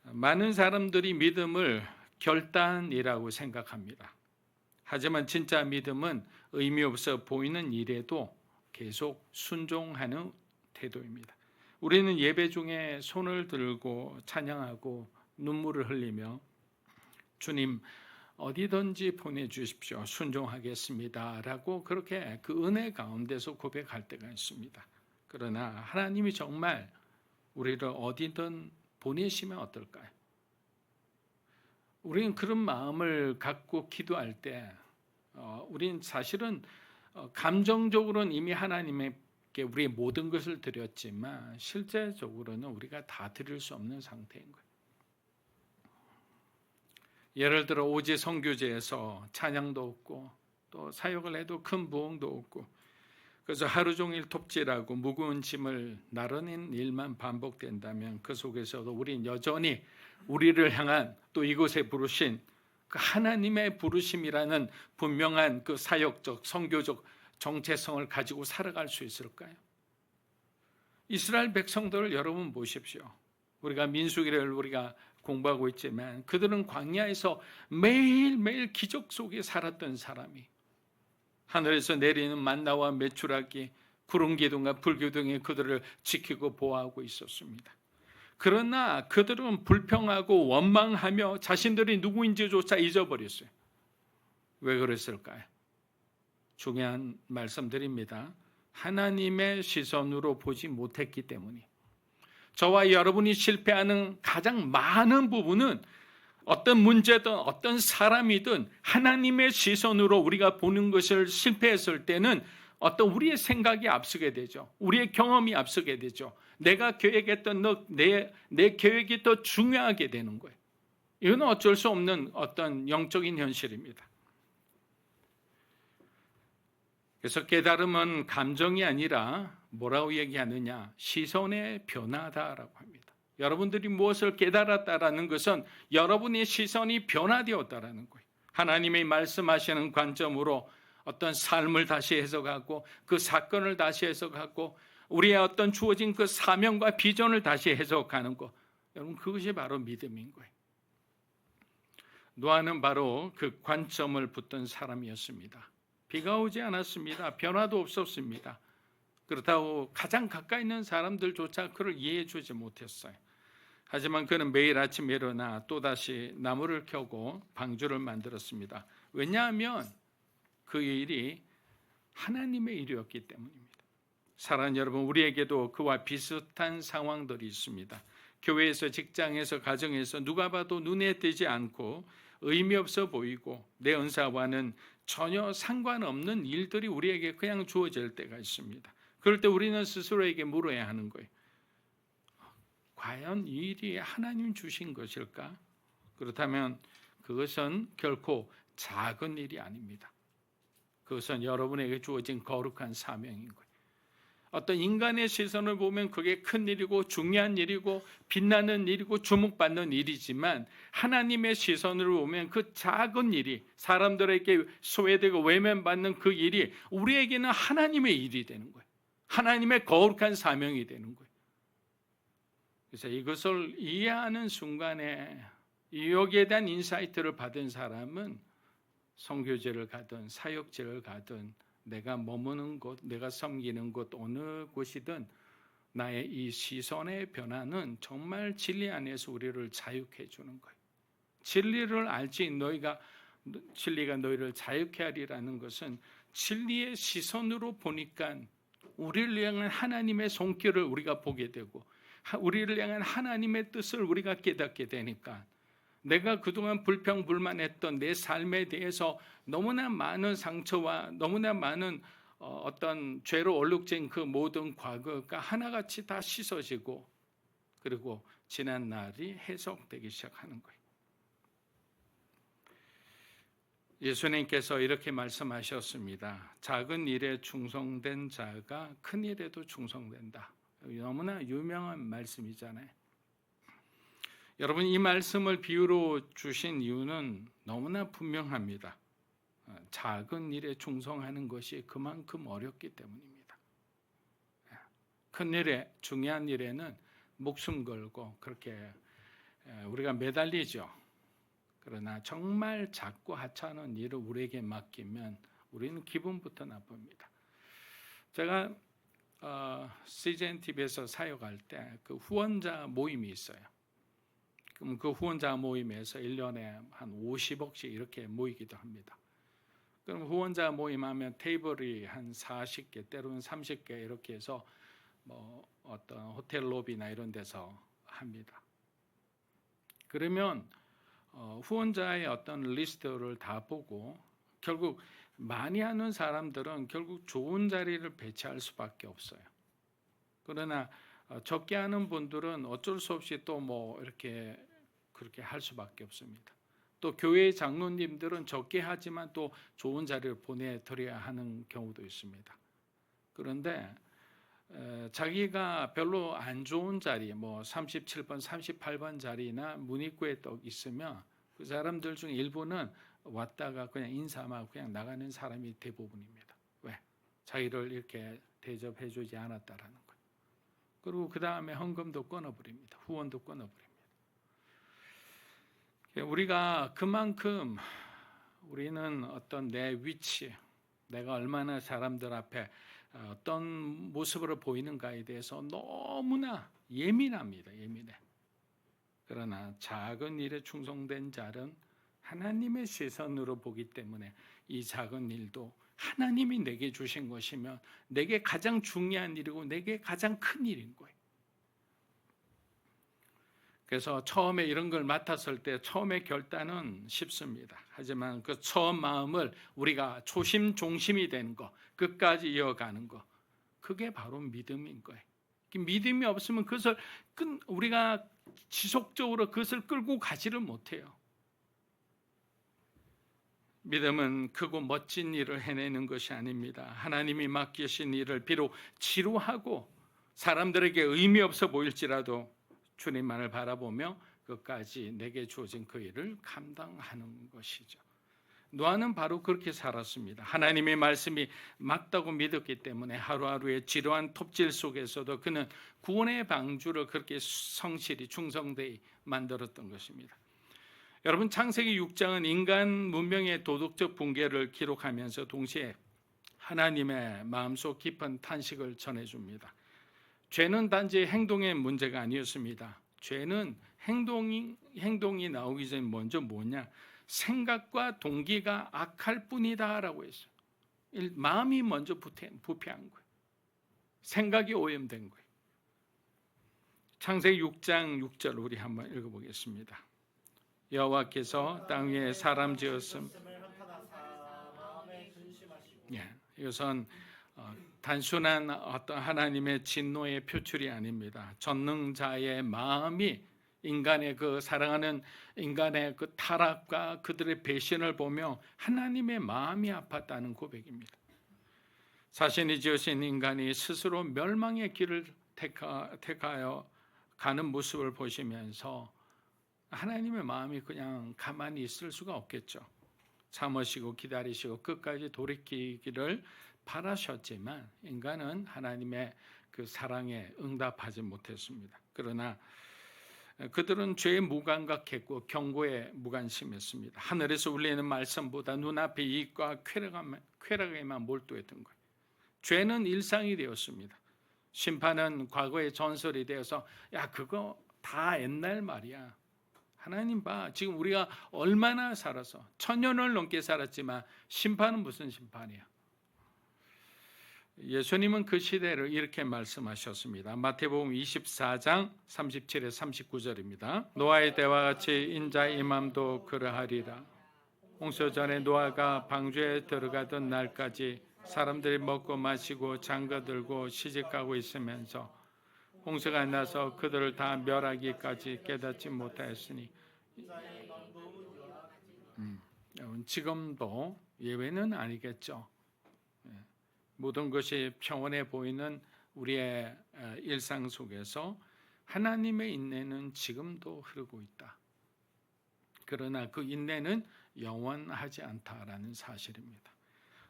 많은 사람들이 믿음을 결단이라고 생각합니다. 하지만 진짜 믿음은 의미 없어 보이는 일에도 계속 순종하는 태도입니다. 우리는 예배 중에 손을 들고 찬양하고 눈물을 흘리며 주님 어디든지 보내주십시오. 순종하겠습니다. 라고 그렇게 그 은혜 가운데서 고백할 때가 있습니다. 그러나 하나님이 정말 우리를 어디든 보내시면 어떨까요? 우리는 그런 마음을 갖고 기도할 때 우리는 사실은 감정적으로는 이미 하나님께 우리의 모든 것을 드렸지만 실제적으로는 우리가 다 드릴 수 없는 상태인 거예요. 예를 들어 오지 선교제에서 찬양도 없고 또 사역을 해도 큰 부흥도 없고 그래서 하루 종일 톱질하고 무거운 짐을 나르는 일만 반복된다면 그 속에서도 우리는 여전히 우리를 향한 또 이곳에 부르신 그 하나님의 부르심이라는 분명한 그 사역적 선교적 정체성을 가지고 살아갈 수 있을까요? 이스라엘 백성들을 여러분 보십시오. 우리가 민수기를 우리가 공부하고 있지만 그들은 광야에서 매일매일 기적 속에 살았던 사람이 하늘에서 내리는 만나와 메추라기 구름 기둥과 불 기둥이 그들을 지키고 보호하고 있었습니다. 그러나 그들은 불평하고 원망하며 자신들이 누구인지조차 잊어버렸어요. 왜 그랬을까요? 중요한 말씀드립니다. 하나님의 시선으로 보지 못했기 때문이에요. 저와 여러분이 실패하는 가장 많은 부분은 어떤 문제든 어떤 사람이든 하나님의 시선으로 우리가 보는 것을 실패했을 때는 어떤 우리의 생각이 앞서게 되죠. 우리의 경험이 앞서게 되죠. 내가 계획했던 내 계획이 더 중요하게 되는 거예요. 이건 어쩔 수 없는 어떤 영적인 현실입니다. 그래서 깨달음은 감정이 아니라 뭐라고 얘기하느냐? 시선의 변화다라고 합니다. 여러분들이 무엇을 깨달았다라는 것은 여러분의 시선이 변화되었다라는 거예요. 하나님의 말씀하시는 관점으로 어떤 삶을 다시 해석하고 그 사건을 다시 해석하고 우리의 어떤 주어진 그 사명과 비전을 다시 해석하는 것. 여러분 그것이 바로 믿음인 거예요. 노아는 바로 그 관점을 붙든 사람이었습니다. 비가 오지 않았습니다. 변화도 없었습니다. 그렇다고 가장 가까이 있는 사람들조차 그를 이해해 주지 못했어요. 하지만 그는 매일 아침 일어나 또다시 나무를 켜고 방주를 만들었습니다. 왜냐하면 그 일이 하나님의 일이었기 때문입니다. 사랑하는 여러분, 우리에게도 그와 비슷한 상황들이 있습니다. 교회에서, 직장에서, 가정에서 누가 봐도 눈에 띄지 않고 의미 없어 보이고 내 은사와는 전혀 상관없는 일들이 우리에게 그냥 주어질 때가 있습니다. 그럴 때 우리는 스스로에게 물어야 하는 거예요. 과연 이 일이 하나님 주신 것일까? 그렇다면 그것은 결코 작은 일이 아닙니다. 그것은 여러분에게 주어진 거룩한 사명인 거예요. 어떤 인간의 시선을 보면 그게 큰 일이고 중요한 일이고 빛나는 일이고 주목받는 일이지만 하나님의 시선으로 보면 그 작은 일이, 사람들에게 소외되고 외면받는 그 일이 우리에게는 하나님의 일이 되는 거예요. 하나님의 거룩한 사명이 되는 거예요. 그래서 이것을 이해하는 순간에 여기에 대한 인사이트를 받은 사람은 선교제를 가든 사역제를 가든 내가 머무는 곳, 내가 섬기는 곳, 어느 곳이든 나의 이 시선의 변화는 정말 진리 안에서 우리를 자유케 해주는 거예요. 진리를 알지 진리가 너희를 자유케 하리라는 것은 진리의 시선으로 보니까 우리를 향한 하나님의 손길을 우리가 보게 되고 우리를 향한 하나님의 뜻을 우리가 깨닫게 되니까 내가 그동안 불평불만했던 내 삶에 대해서 너무나 많은 상처와 너무나 많은 어떤 죄로 얼룩진 그 모든 과거가 하나같이 다 씻어지고 그리고 지난 날이 해석되기 시작하는 거예요. 예수님께서 이렇게 말씀하셨습니다. 작은 일에 충성된 자가 큰 일에도 충성된다. 너무나 유명한 말씀이잖아요. 여러분, 이 말씀을 비유로 주신 이유는 너무나 분명합니다. 작은 일에 충성하는 것이 그만큼 어렵기 때문입니다. 큰 일에, 중요한 일에는 목숨 걸고 그렇게 우리가 매달리죠. 그러나 정말 작고 하찮은 일을 우리에게 맡기면 우리는 기분부터 나쁩니다. 제가 CGN TV에서 사역할 때 그 후원자 모임이 있어요. 그럼 그 후원자 모임에서 1년에 한 50억씩 이렇게 모이기도 합니다. 그럼 후원자 모임하면 테이블이 한 40개, 때로는 30개 이렇게 해서 뭐 어떤 호텔 로비나 이런 데서 합니다. 그러면 후원자의 어떤 리스트를 다 보고 결국 많이 하는 사람들은 결국 좋은 자리를 배치할 수밖에 없어요. 그러나 적게 하는 분들은 어쩔 수 없이 또 뭐 이렇게 그렇게 할 수밖에 없습니다. 또 교회 장로님들은 적게 하지만 또 좋은 자리를 보내드려야 하는 경우도 있습니다. 그런데 자기가 별로 안 좋은 자리, 뭐 37번, 38번 자리나 문입구에 또 있으면 그 사람들 중 일부는 왔다가 그냥 인사하고 그냥 나가는 사람이 대부분입니다. 왜? 자기를 이렇게 대접해주지 않았다라는 거예요. 그리고 그 다음에 헌금도 끊어버립니다. 후원도 끊어버립니다. 우리가 그만큼 우리는 어떤 내 위치, 내가 얼마나 사람들 앞에 어떤 모습으로 보이는가에 대해서 너무나 예민합니다. 예민해. 그러나 작은 일에 충성된 자는 하나님의 시선으로 보기 때문에 이 작은 일도 하나님이 내게 주신 것이며 내게 가장 중요한 일이고 내게 가장 큰 일인 거예요. 그래서 처음에 이런 걸 맡았을 때 처음에 결단은 쉽습니다. 하지만 그 처음 마음을 우리가 초심종심이 되는 거, 끝까지 이어가는 거, 그게 바로 믿음인 거예요. 믿음이 없으면 그것을 우리가 지속적으로 그것을 끌고 가지를 못해요. 믿음은 크고 멋진 일을 해내는 것이 아닙니다. 하나님이 맡기신 일을 비록 지루하고 사람들에게 의미 없어 보일지라도 주님만을 바라보며 끝까지 내게 주어진 그 일을 감당하는 것이죠. 노아는 바로 그렇게 살았습니다. 하나님의 말씀이 맞다고 믿었기 때문에 하루하루의 지루한 톱질 속에서도 그는 구원의 방주를 그렇게 성실히 충성되이 만들었던 것입니다. 여러분, 창세기 6장은 인간 문명의 도덕적 붕괴를 기록하면서 동시에 하나님의 마음속 깊은 탄식을 전해줍니다. 죄는 단지 행동의 문제가 아니었습니다. 죄는 행동이 나오기 전에 먼저 뭐냐? 생각과 동기가 악할 뿐이다라고 했어요. 마음이 먼저 부패한 거예요. 생각이 오염된 거예요. 창세기 6장 6절 우리 한번 읽어보겠습니다. 여호와께서 땅 위에 사람 지었음. 예, 이것은 단순한 어떤 하나님의 진노의 표출이 아닙니다. 전능자의 마음이 인간의 그 사랑하는 인간의 그 타락과 그들의 배신을 보며 하나님의 마음이 아팠다는 고백입니다. 자신이 지으신 인간이 스스로 멸망의 길을 택하여 가는 모습을 보시면서 하나님의 마음이 그냥 가만히 있을 수가 없겠죠. 참으시고 기다리시고 끝까지 돌이키기를 바라셨지만 인간은 하나님의 그 사랑에 응답하지 못했습니다. 그러나 그들은 죄에 무감각했고 경고에 무관심했습니다. 하늘에서 울리는 말씀보다 눈앞의 이익과 쾌락에만 몰두했던 거예요. 죄는 일상이 되었습니다. 심판은 과거의 전설이 되어서 야 그거 다 옛날 말이야. 하나님 봐. 지금 우리가 얼마나 살아서 1000년을 넘게 살았지만 심판은 무슨 심판이야. 예수님은 그 시대를 이렇게 말씀하셨습니다. 마태복음 24장 37에 39절입니다. 노아의 때와 같이 인자의 임함도 그러하리라. 홍수 전에 노아가 방주에 들어가던 날까지 사람들이 먹고 마시고 장가들고 시집가고 있으면서 홍수가 나서 그들을 다 멸하기까지 깨닫지 못하였으니 지금도 예외는 아니겠죠. 모든 것이 평온해 보이는 우리의 일상 속에서 하나님의 인내는 지금도 흐르고 있다. 그러나 그 인내는 영원하지 않다라는 사실입니다.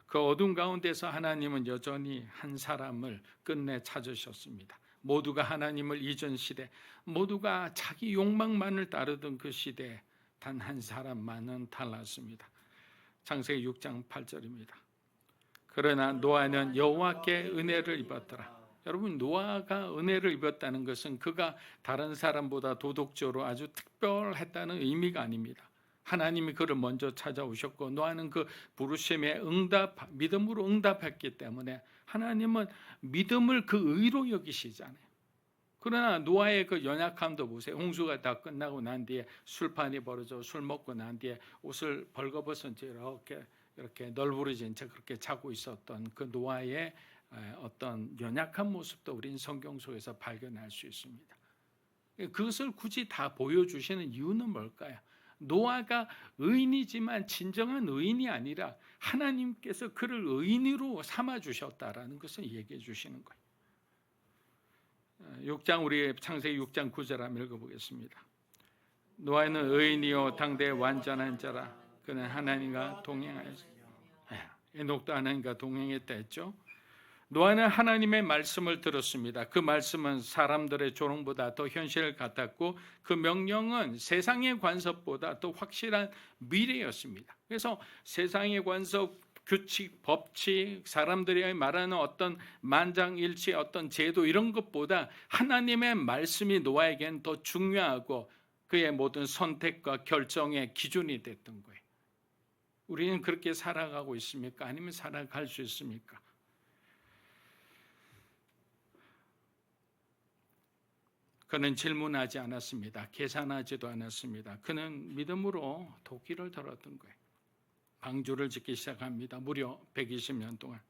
그 어둠 가운데서 하나님은 여전히 한 사람을 끝내 찾으셨습니다. 모두가 하나님을 잊은 시대, 모두가 자기 욕망만을 따르던 그 시대에 단 한 사람만은 달랐습니다. 창세기 6장 8절입니다. 그러나 노아는 여호와께 은혜를 입었더라. 여러분, 노아가 은혜를 입었다는 것은 그가 다른 사람보다 도덕적으로 아주 특별했다는 의미가 아닙니다. 하나님이 그를 먼저 찾아오셨고 노아는 그 부르심에 믿음으로 응답했기 때문에 하나님은 믿음을 그 의로 여기시잖아요. 그러나 노아의 그 연약함도 보세요. 홍수가 다 끝나고 난 뒤에 술판이 벌어져 술 먹고 난 뒤에 옷을 벌거벗은 채 이렇게 널브러진 채 그렇게 자고 있었던 그 노아의 어떤 연약한 모습도 우리는 성경 속에서 발견할 수 있습니다. 그것을 굳이 다 보여주시는 이유는 뭘까요? 노아가 의인이지만 진정한 의인이 아니라 하나님께서 그를 의인으로 삼아주셨다라는 것을 얘기해 주시는 거예요. 6장 우리 창세기 6장 9절 한번 읽어보겠습니다. 노아는 의인이요 당대 완전한 자라. 그는 하나님과 동행하였습니다. 에녹도 하나님과 동행했다 했죠. 노아는 하나님의 말씀을 들었습니다. 그 말씀은 사람들의 조롱보다 더 현실 같았고 그 명령은 세상의 관습보다 더 확실한 미래였습니다. 그래서 세상의 관습, 규칙, 법칙, 사람들이 말하는 어떤 만장일치, 어떤 제도 이런 것보다 하나님의 말씀이 노아에겐 더 중요하고 그의 모든 선택과 결정의 기준이 됐던 거예요. 우리는 그렇게 살아가고 있습니까? 아니면 살아갈 수 있습니까? 그는 질문하지 않았습니다. 계산하지도 않았습니다. 그는 믿음으로 도끼를 들었던 거예요. 방주를 짓기 시작합니다. 무려 120년 동안.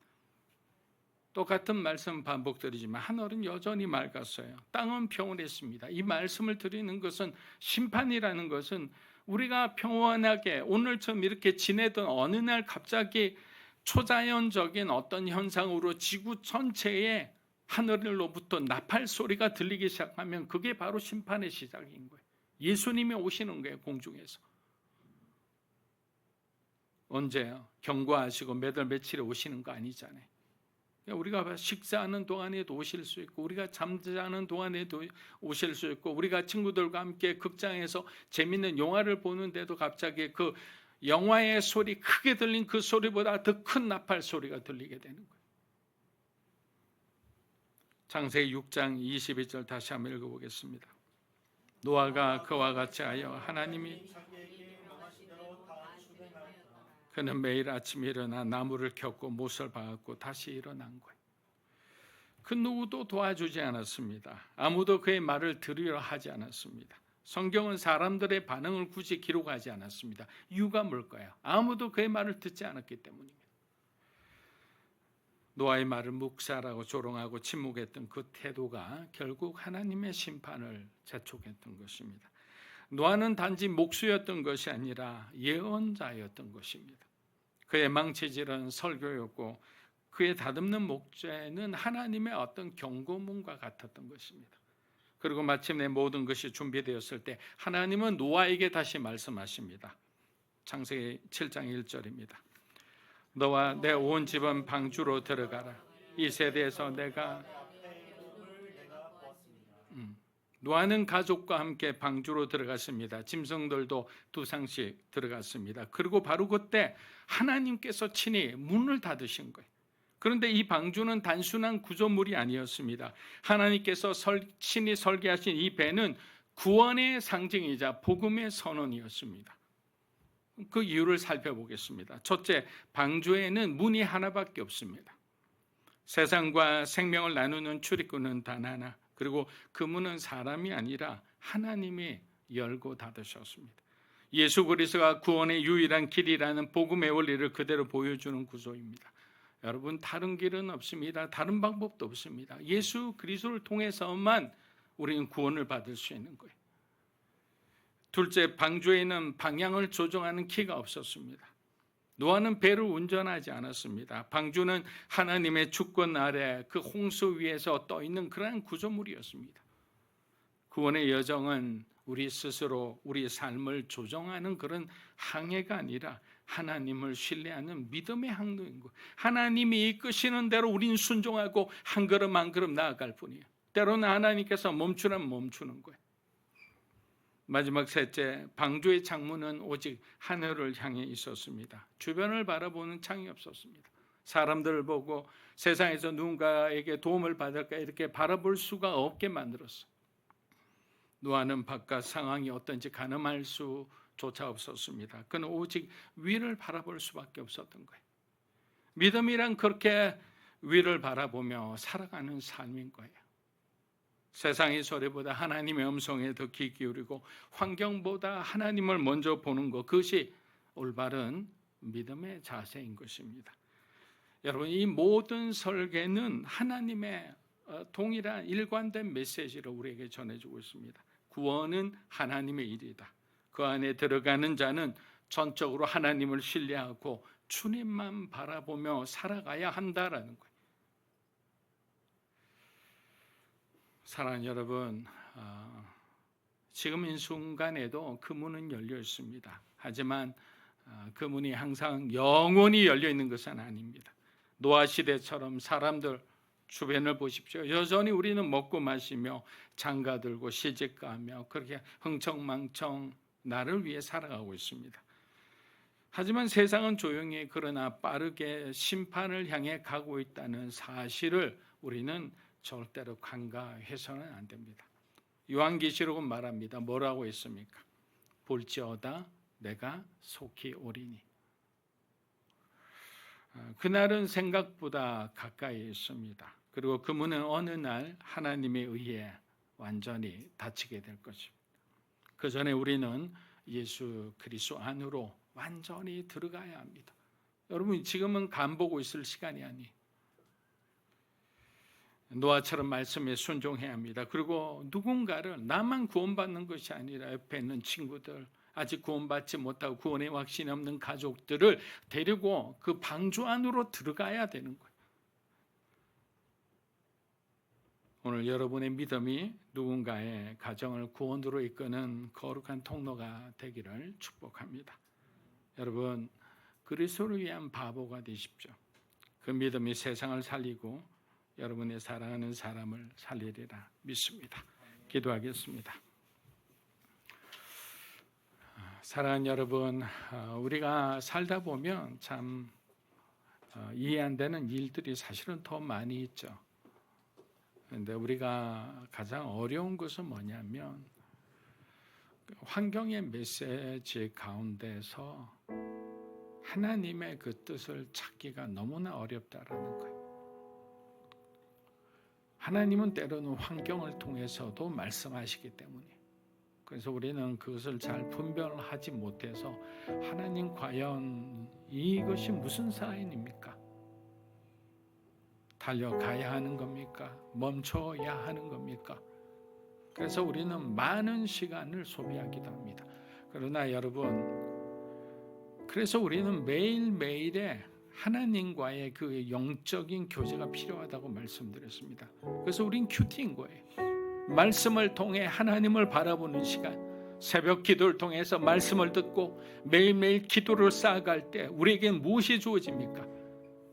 똑같은 말씀 반복드리지만 하늘은 여전히 맑았어요. 땅은 평온했습니다. 이 말씀을 드리는 것은 심판이라는 것은 우리가 평온하게 오늘처럼 이렇게 지내던 어느 날 갑자기 초자연적인 어떤 현상으로 지구 전체에 하늘로부터 나팔 소리가 들리기 시작하면 그게 바로 심판의 시작인 거예요. 예수님이 오시는 거예요. 공중에서. 언제요? 경고하시고 몇 월 며칠에 오시는 거 아니잖아요. 우리가 식사하는 동안에도 오실 수 있고 우리가 잠자는 동안에도 오실 수 있고 우리가 친구들과 함께 극장에서 재밌는 영화를 보는데도 갑자기 그 영화의 소리 크게 들린 그 소리보다 더 큰 나팔 소리가 들리게 되는 거예요. 창세기 6장 22절 다시 한번 읽어보겠습니다. 노아가 그와 같이 하여 하나님이 그는 매일 아침에 일어나 나무를 켰고 못을 박았고 다시 일어난 거예요. 그 누구도 도와주지 않았습니다. 아무도 그의 말을 들으려 하지 않았습니다. 성경은 사람들의 반응을 굳이 기록하지 않았습니다. 이유가 뭘까요? 아무도 그의 말을 듣지 않았기 때문입니다. 노아의 말을 묵살하고 조롱하고 침묵했던 그 태도가 결국 하나님의 심판을 재촉했던 것입니다. 노아는 단지 목수였던 것이 아니라 예언자였던 것입니다. 그의 망치질은 설교였고 그의 다듬는 목재는 하나님의 어떤 경고문과 같았던 것입니다. 그리고 마침내 모든 것이 준비되었을 때 하나님은 노아에게 다시 말씀하십니다. 창세기 7장 1절입니다. 너와 내 온 집은 방주로 들어가라. 이 세대에서 내가 노아는 가족과 함께 방주로 들어갔습니다. 짐승들도 2상씩 들어갔습니다. 그리고 바로 그때 하나님께서 친히 문을 닫으신 거예요. 그런데 이 방주는 단순한 구조물이 아니었습니다. 하나님께서 친히 설계하신 이 배는 구원의 상징이자 복음의 선언이었습니다. 그 이유를 살펴보겠습니다. 첫째, 방주에는 문이 하나밖에 없습니다. 세상과 생명을 나누는 출입구는 단 하나, 그리고 그 문은 사람이 아니라 하나님이 열고 닫으셨습니다. 예수 그리스도가 구원의 유일한 길이라는 복음의 원리를 그대로 보여주는 구조입니다. 여러분, 다른 길은 없습니다. 다른 방법도 없습니다. 예수 그리스도를 통해서만 우리는 구원을 받을 수 있는 거예요. 둘째, 방주에는 방향을 조정하는 키가 없었습니다. 노아는 배를 운전하지 않았습니다. 방주는 하나님의 주권 아래 그 홍수 위에서 떠 있는 그러한 구조물이었습니다. 구원의 여정은 우리 스스로 우리 삶을 조정하는 그런 항해가 아니라 하나님을 신뢰하는 믿음의 항로인 거예요. 하나님이 이끄시는 대로 우린 순종하고 한 걸음 한 걸음 나아갈 뿐이에요. 때로는 하나님께서 멈추라면 멈추는 거예요. 마지막 셋째, 방주의 창문은 오직 하늘을 향해 있었습니다. 주변을 바라보는 창이 없었습니다. 사람들을 보고 세상에서 누군가에게 도움을 받을까 이렇게 바라볼 수가 없게 만들었어요. 노아는 바깥 상황이 어떤지 가늠할 수조차 없었습니다. 그는 오직 위를 바라볼 수밖에 없었던 거예요. 믿음이란 그렇게 위를 바라보며 살아가는 삶인 거예요. 세상의 소리보다 하나님의 음성에 더 귀 기울이고 환경보다 하나님을 먼저 보는 것, 그것이 올바른 믿음의 자세인 것입니다. 여러분, 이 모든 설계는 하나님의 동일한 일관된 메시지를 우리에게 전해주고 있습니다. 구원은 하나님의 일이다. 그 안에 들어가는 자는 전적으로 하나님을 신뢰하고 주님만 바라보며 살아가야 한다라는 거예요. 사랑하는 여러분, 지금 이 순간에도 그 문은 열려 있습니다. 하지만 그 문이 항상 영원히 열려 있는 것은 아닙니다. 노아 시대처럼 사람들 주변을 보십시오. 여전히 우리는 먹고 마시며 장가들고 시집가며 그렇게 흥청망청 나를 위해 살아가고 있습니다. 하지만 세상은 조용히 그러나 빠르게 심판을 향해 가고 있다는 사실을 우리는 절대로 간과해서는 안 됩니다. 요한계시록은 말합니다. 뭐라고 했습니까? 볼지어다 내가 속히 오리니. 그날은 생각보다 가까이 있습니다. 그리고 그 문은 어느 날 하나님에 의해 완전히 닫히게 될 것입니다. 그 전에 우리는 예수 그리스도 안으로 완전히 들어가야 합니다. 여러분, 지금은 간 보고 있을 시간이 아니에요. 노아처럼 말씀에 순종해야 합니다. 그리고 누군가를, 나만 구원받는 것이 아니라 옆에 있는 친구들, 아직 구원받지 못하고 구원의 확신이 없는 가족들을 데리고 그 방주 안으로 들어가야 되는 거예요. 오늘 여러분의 믿음이 누군가의 가정을 구원으로 이끄는 거룩한 통로가 되기를 축복합니다. 여러분, 그리스도를 위한 바보가 되십시오. 그 믿음이 세상을 살리고 여러분의 사랑하는 사람을 살리리라 믿습니다. 기도하겠습니다. 사랑하는 여러분, 우리가 살다 보면 참 이해 안 되는 일들이 사실은 더 많이 있죠. 그런데 우리가 가장 어려운 것은 뭐냐면 환경의 메시지 가운데서 하나님의 그 뜻을 찾기가 너무나 어렵다라는 거예요. 하나님은 때로는 환경을 통해서도 말씀하시기 때문에, 그래서 우리는 그것을 잘 분별하지 못해서 하나님 과연 이것이 무슨 사인입니까? 달려가야 하는 겁니까? 멈춰야 하는 겁니까? 그래서 우리는 많은 시간을 소비하기도 합니다. 그러나 여러분, 그래서 우리는 매일매일의 하나님과의 그 영적인 교제가 필요하다고 말씀드렸습니다. 그래서 우린 큐티인 거예요. 말씀을 통해 하나님을 바라보는 시간, 새벽 기도를 통해서 말씀을 듣고 매일매일 기도를 쌓아갈 때 우리에게 무엇이 주어집니까?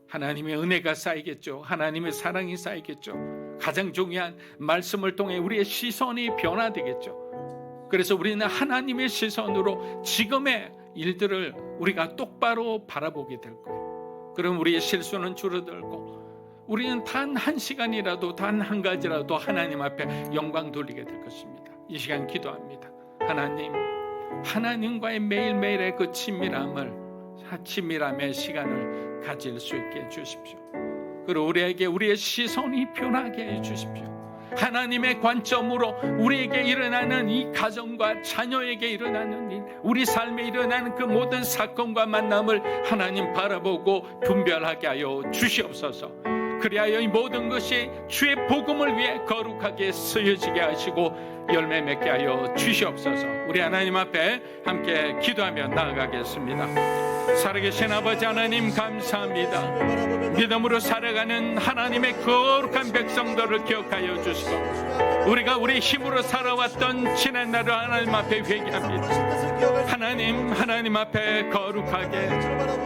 하나님의 은혜가 쌓이겠죠. 하나님의 사랑이 쌓이겠죠. 가장 중요한 말씀을 통해 우리의 시선이 변화되겠죠. 그래서 우리는 하나님의 시선으로 지금의 일들을 우리가 똑바로 바라보게 될 거예요. 그럼 우리의 실수는 줄어들고 우리는 단 한 시간이라도, 단 한 가지라도 하나님 앞에 영광 돌리게 될 것입니다. 이 시간 기도합니다. 하나님, 하나님과의 매일매일의 그 친밀함의 시간을 가질 수 있게 해주십시오. 그리고 우리에게 우리의 시선이 변하게 해주십시오. 하나님의 관점으로 우리에게 일어나는 이 가정과 자녀에게 일어나는 일, 우리 삶에 일어나는 그 모든 사건과 만남을 하나님 바라보고 분별하게 하여 주시옵소서. 그리하여 이 모든 것이 주의 복음을 위해 거룩하게 쓰여지게 하시고 열매 맺게 하여 주시옵소서. 우리 하나님 앞에 함께 기도하며 나아가겠습니다. 살아계신 아버지 하나님, 감사합니다. 믿음으로 살아가는 하나님의 거룩한 백성들을 기억하여 주시고, 우리가 우리 힘으로 살아왔던 지난 날을 하나님 앞에 회개합니다. 하나님 앞에 거룩하게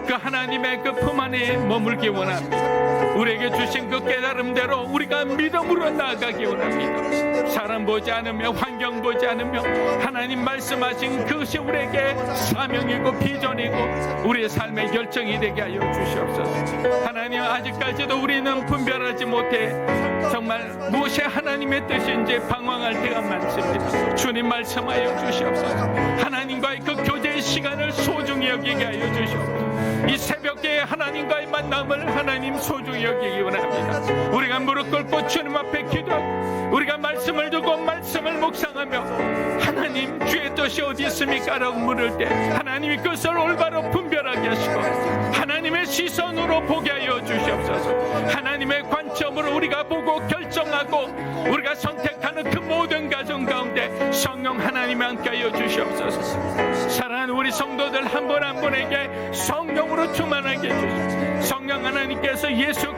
그 하나님의 그 품 안에 머물기 원합니다. 우리에게 주신 그 깨달음대로 우리가 믿음으로 나아가기 원합니다. 사람 보지 않으며 환경 보지 않으며 하나님 말씀하신 그것이 우리에게 사명이고 비전이고 우리의 삶의 결정이 되게 하여 주시옵소서. 하나님, 아직까지도 우리는 분별하지 못해 정말 무엇이 하나님의 뜻인지 방황할 때가 많습니다. 주님 말씀하여 주시옵소서. 하나님과의 그 교제의 시간을 소중히 여기게 하여 주시옵소서. 이 새벽에 하나님과의 만남을 하나님 소중히 여기기 원합니다. 우리가 무릎 꿇고 주님 앞에 기도하고 우리가 말씀을 듣고 말씀을 묵상하며 하나님, 주의 뜻이 어디 있습니까? 라고 물을 때 하나님이 그것을 올바로 분별하게 하시고 하나님의 시선으로 보게 하여 주시옵소서. 하나님의 관점으로 우리가 보고 결정하고 우리가 선택하는 그 모든 가정 가운데 성령 하나님이 함께 하여 주시옵소서. 사랑하는 우리 성도들 한 분 한 분에게 성령으로 충만하게 해주시옵소서. 성령 하나님께서 예수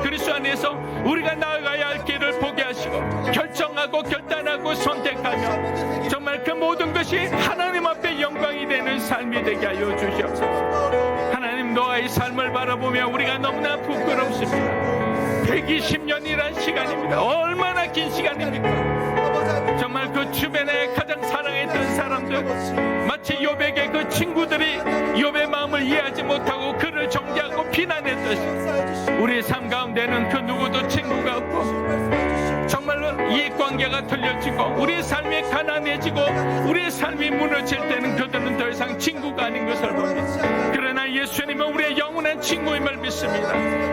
그리스도 안에서 우리가 나아가야 할 길을 보게 하시고 결정하고 결단하고 선택하며 정말 그 모든 것이 하나님 앞에 영광이 되는 삶이 되게 하여 주시옵소서. 하나님, 노아의 삶을 바라보며 우리가 너무나 부끄럽습니다. 120년이란 시간입니다. 얼마나 긴 시간입니까? 정말 그 주변에 가장 사랑했던 사람들, 마치 욥에게 그 친구들이 욥의 마음을 이해하지 못하고 그를 정죄하고 비난했듯이 우리의 삶 가운데는 그 누구도 친구가 없고 정말로 이해관계가 틀려지고 우리의 삶이 가난해지고 우리의 삶이 무너질 때는 그들은 더 이상 친구가 아닌 것을 봅니다. 그러나 예수님은 우리의 영원한 친구임을 믿습니다.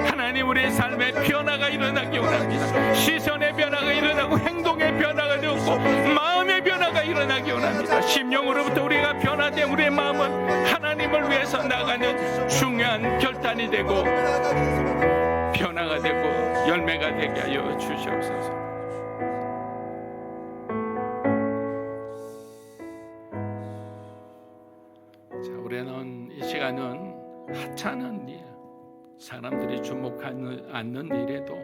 하나님, 우리의 삶에 변화가 일어나기 원합니다. 시선의 변화가 일어나고 행동의 변화가 되고 마음의 변화가 일어나기 원합니다. 심령으로부터 우리가 변화된 우리의 마음은 하나님을 위해서 나가는 중요한 결단이 되고 변화가 되고 열매가 되게 하여 주시옵소서. 자, 우리는 이 시간은 하찮은 일, 사람들이 주목하지 않는 일에도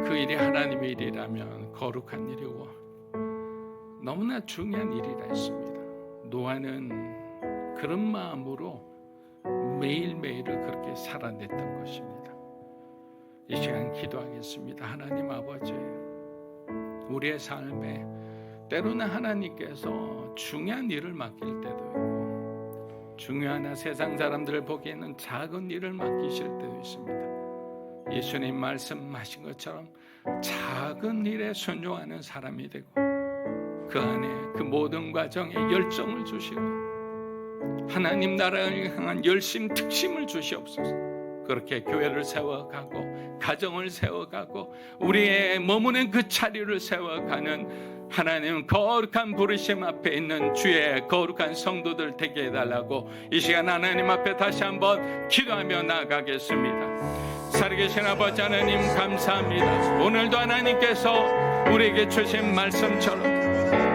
그 일이 하나님의 일이라면 거룩한 일이고 너무나 중요한 일이라 했습니다. 노아는 그런 마음으로 매일매일을 그렇게 살아냈던 것입니다. 이 시간 기도하겠습니다. 하나님 아버지, 우리의 삶에 때로는 하나님께서 중요한 일을 맡길 때도 있고 중요한 세상 사람들을 보기에는 작은 일을 맡기실 때도 있습니다. 예수님 말씀하신 것처럼 작은 일에 순종하는 사람이 되고 그 안에 그 모든 과정에 열정을 주시고 하나님 나라를 향한 열심 특심을 주시옵소서. 그렇게 교회를 세워가고 가정을 세워가고 우리의 머무는 그 자리를 세워가는 하나님 거룩한 부르심 앞에 있는 주의 거룩한 성도들 되게 해달라고 이 시간 하나님 앞에 다시 한번 기도하며 나아가겠습니다. 살아계신 아버지 하나님 감사합니다. 오늘도 하나님께서 우리에게 주신 말씀처럼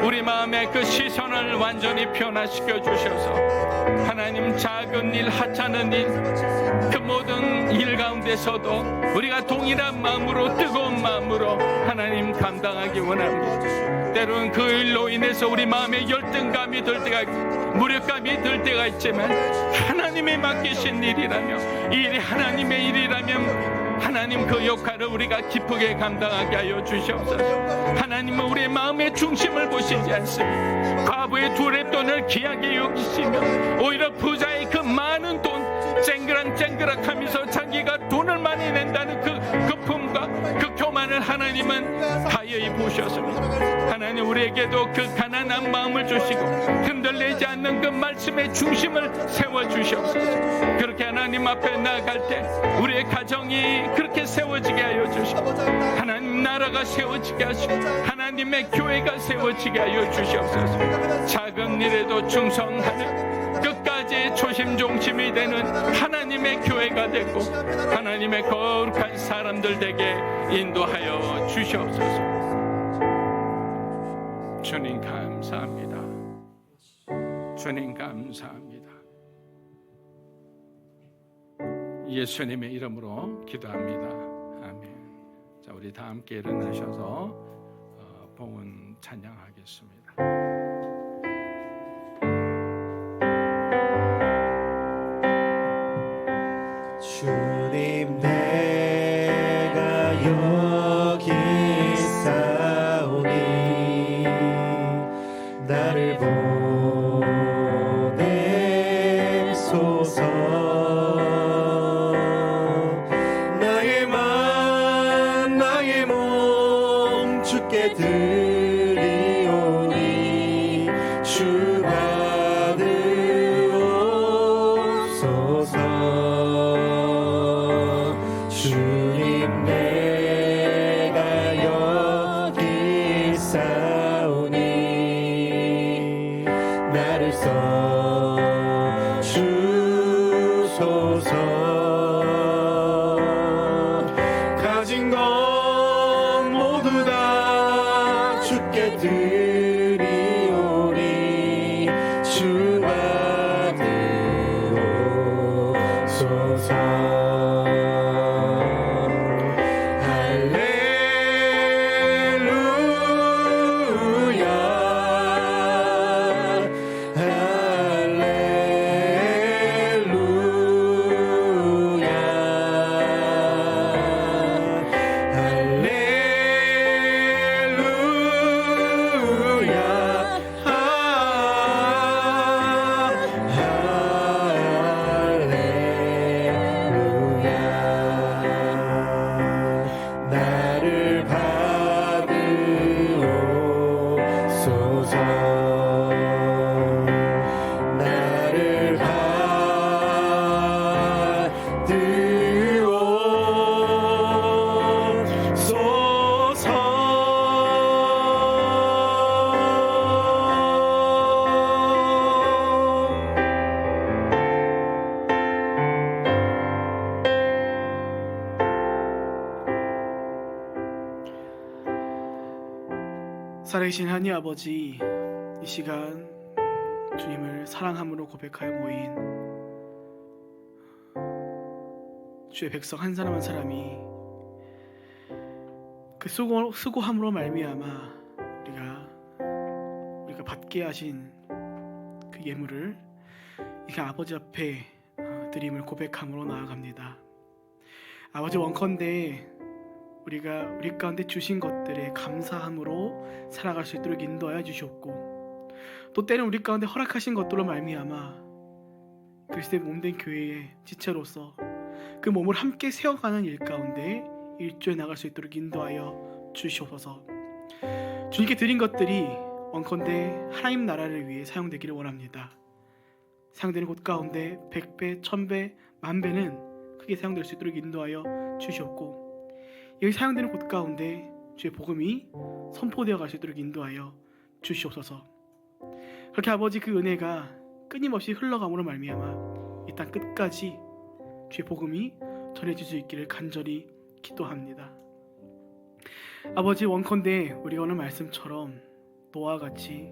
우리 마음의 그 시선을 완전히 변화시켜 주셔서 하나님 작은 일 하찮은 일 그 모든 일 가운데서도 우리가 동일한 마음으로 뜨거운 마음으로 하나님 감당하기 원합니다. 때로는 그 일로 인해서 우리 마음에 열등감이 들 때가 있고 무력감이 들 때가 있지만 하나님의 맡기신 일이라며 이 일이 하나님의 일이라면 하나님 그 역할을 우리가 기쁘게 감당하게 하여 주시옵소서. 하나님은 우리의 마음의 중심을 보시지 않습니다. 과부의 두 렙돈을 귀하게 여기시며 오히려 부자의 그 많은 돈 쨍그락쨍그락하면서 자기가 돈을 많이 낸다는 그 거품과 그 교만을 하나님은 가여이 보셨습니다. 하나님 우리에게도 그 가난한 마음을 주시고 흔들리지 않는 그 말씀의 중심을 세워주시옵소서. 그렇게 하나님 앞에 나아갈 때 우리의 가정이 그렇게 세워지게 하여 주시고 하나님 나라가 세워지게 하시고 하나님의 교회가 세워지게 하여 주시옵소서. 작은 일에도 충성하는 끝까지 초심종심이 되는 하나님의 교회가 되고 하나님의 거룩한 사람들 되게 인도하여 주시옵소서. 주님 감사합니다. 주님 감사합니다. 예수님의 이름으로 기도합니다. 아멘. 자, 우리 다 함께 일어나셔서 봉헌 찬양하겠습니다. 주님 내가 여기 있사오니 나를 보내소서. 나의 맘 나의 몸 주께 드리오니 주 받으옵소서. 주님 내가 여기 있사오니 나를 써주소서. 가진 것 모두 다 주께 드리오니 주 받으옵소서. 나를 받으옵소서. 나를 살아계신 하나님 아버지, 이 시간 주님을 사랑함으로 고백하여 모인 주의 백성 한 사람 한 사람이 그 수고함으로 말미암아 우리가 받게 하신 그 예물을 이렇게 아버지 앞에 드림을 고백함으로 나아갑니다. 아버지, 원컨대 우리가 우리 가운데 주신 것들에 감사함으로 살아갈 수 있도록 인도하여 주시옵고, 또 때는 우리 가운데 허락하신 것들로 말미암아 그리스도의 몸된 교회의 지체로서 그 몸을 함께 세워가는 일 가운데 일조해 나갈 수 있도록 인도하여 주시옵소서. 주님께 드린 것들이 원컨대 하나님 나라를 위해 사용되기를 원합니다. 사용되는 곳 가운데 100배, 1000배, 10,000배는 크게 사용될 수 있도록 인도하여 주시옵고, 여기 사용되는 곳 가운데 주의 복음이 선포되어 갈 수 있도록 인도하여 주시옵소서. 그렇게 아버지 그 은혜가 끊임없이 흘러감으로 말미암아 이 땅 끝까지 주의 복음이 전해질 수 있기를 간절히 기도합니다. 아버지, 원컨대 우리가 오늘 말씀처럼 노아와 같이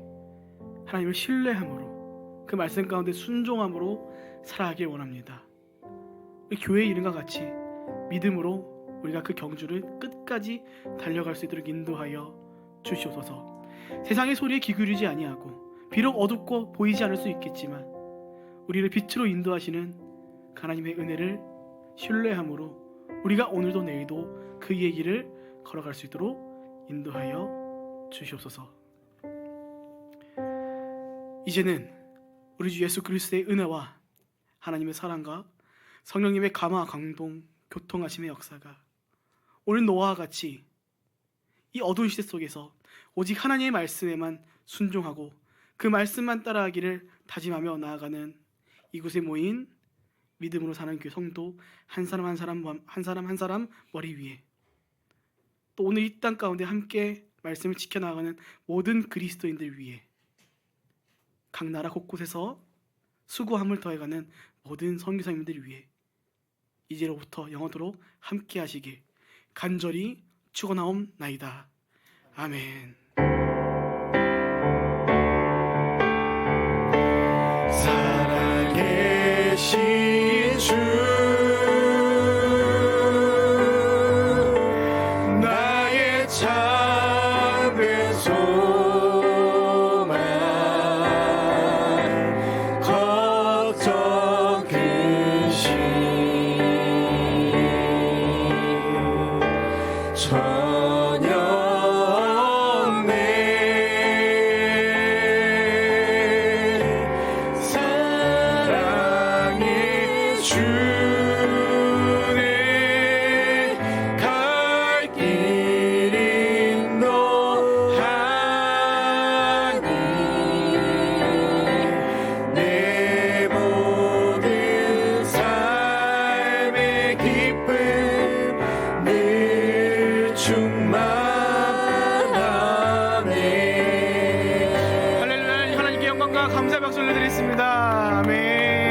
하나님을 신뢰함으로 그 말씀 가운데 순종함으로 살아가길 원합니다. 우리 교회 이름과 같이 믿음으로 우리가 그 경주를 끝까지 달려갈 수 있도록 인도하여 주시옵소서. 세상의 소리에 귀 기울이지 아니하고 비록 어둡고 보이지 않을 수 있겠지만 우리를 빛으로 인도하시는 하나님의 은혜를 신뢰함으로 우리가 오늘도 내일도 그의 길을 걸어갈 수 있도록 인도하여 주시옵소서. 이제는 우리 주 예수 그리스도의 은혜와 하나님의 사랑과 성령님의 감화, 감동, 교통하심의 역사가 오늘 노아와 같이 이 어두운 시대 속에서 오직 하나님의 말씀에만 순종하고 그 말씀만 따라가기를 다짐하며 나아가는 이곳에 모인 믿음으로 사는 교회 성도 한 사람 한 사람 머리 위에, 또 오늘 이 땅 가운데 함께 말씀을 지켜나가는 모든 그리스도인들 위에, 각 나라 곳곳에서 수고함을 더해가는 모든 선교사님들 위해 이제로부터 영원토록 함께 하시길 간절히 축원하옵나이다. 아멘. 살아계신 주 나의 참된 소망 걱정 근심 전혀 없네. 사랑의 주네 갈 길 인도하니 내 모든 삶의 기쁨 늘 충만하네. 할렐루야. 하나님께 영광과 감사의 박수를 드리겠습니다. 아멘.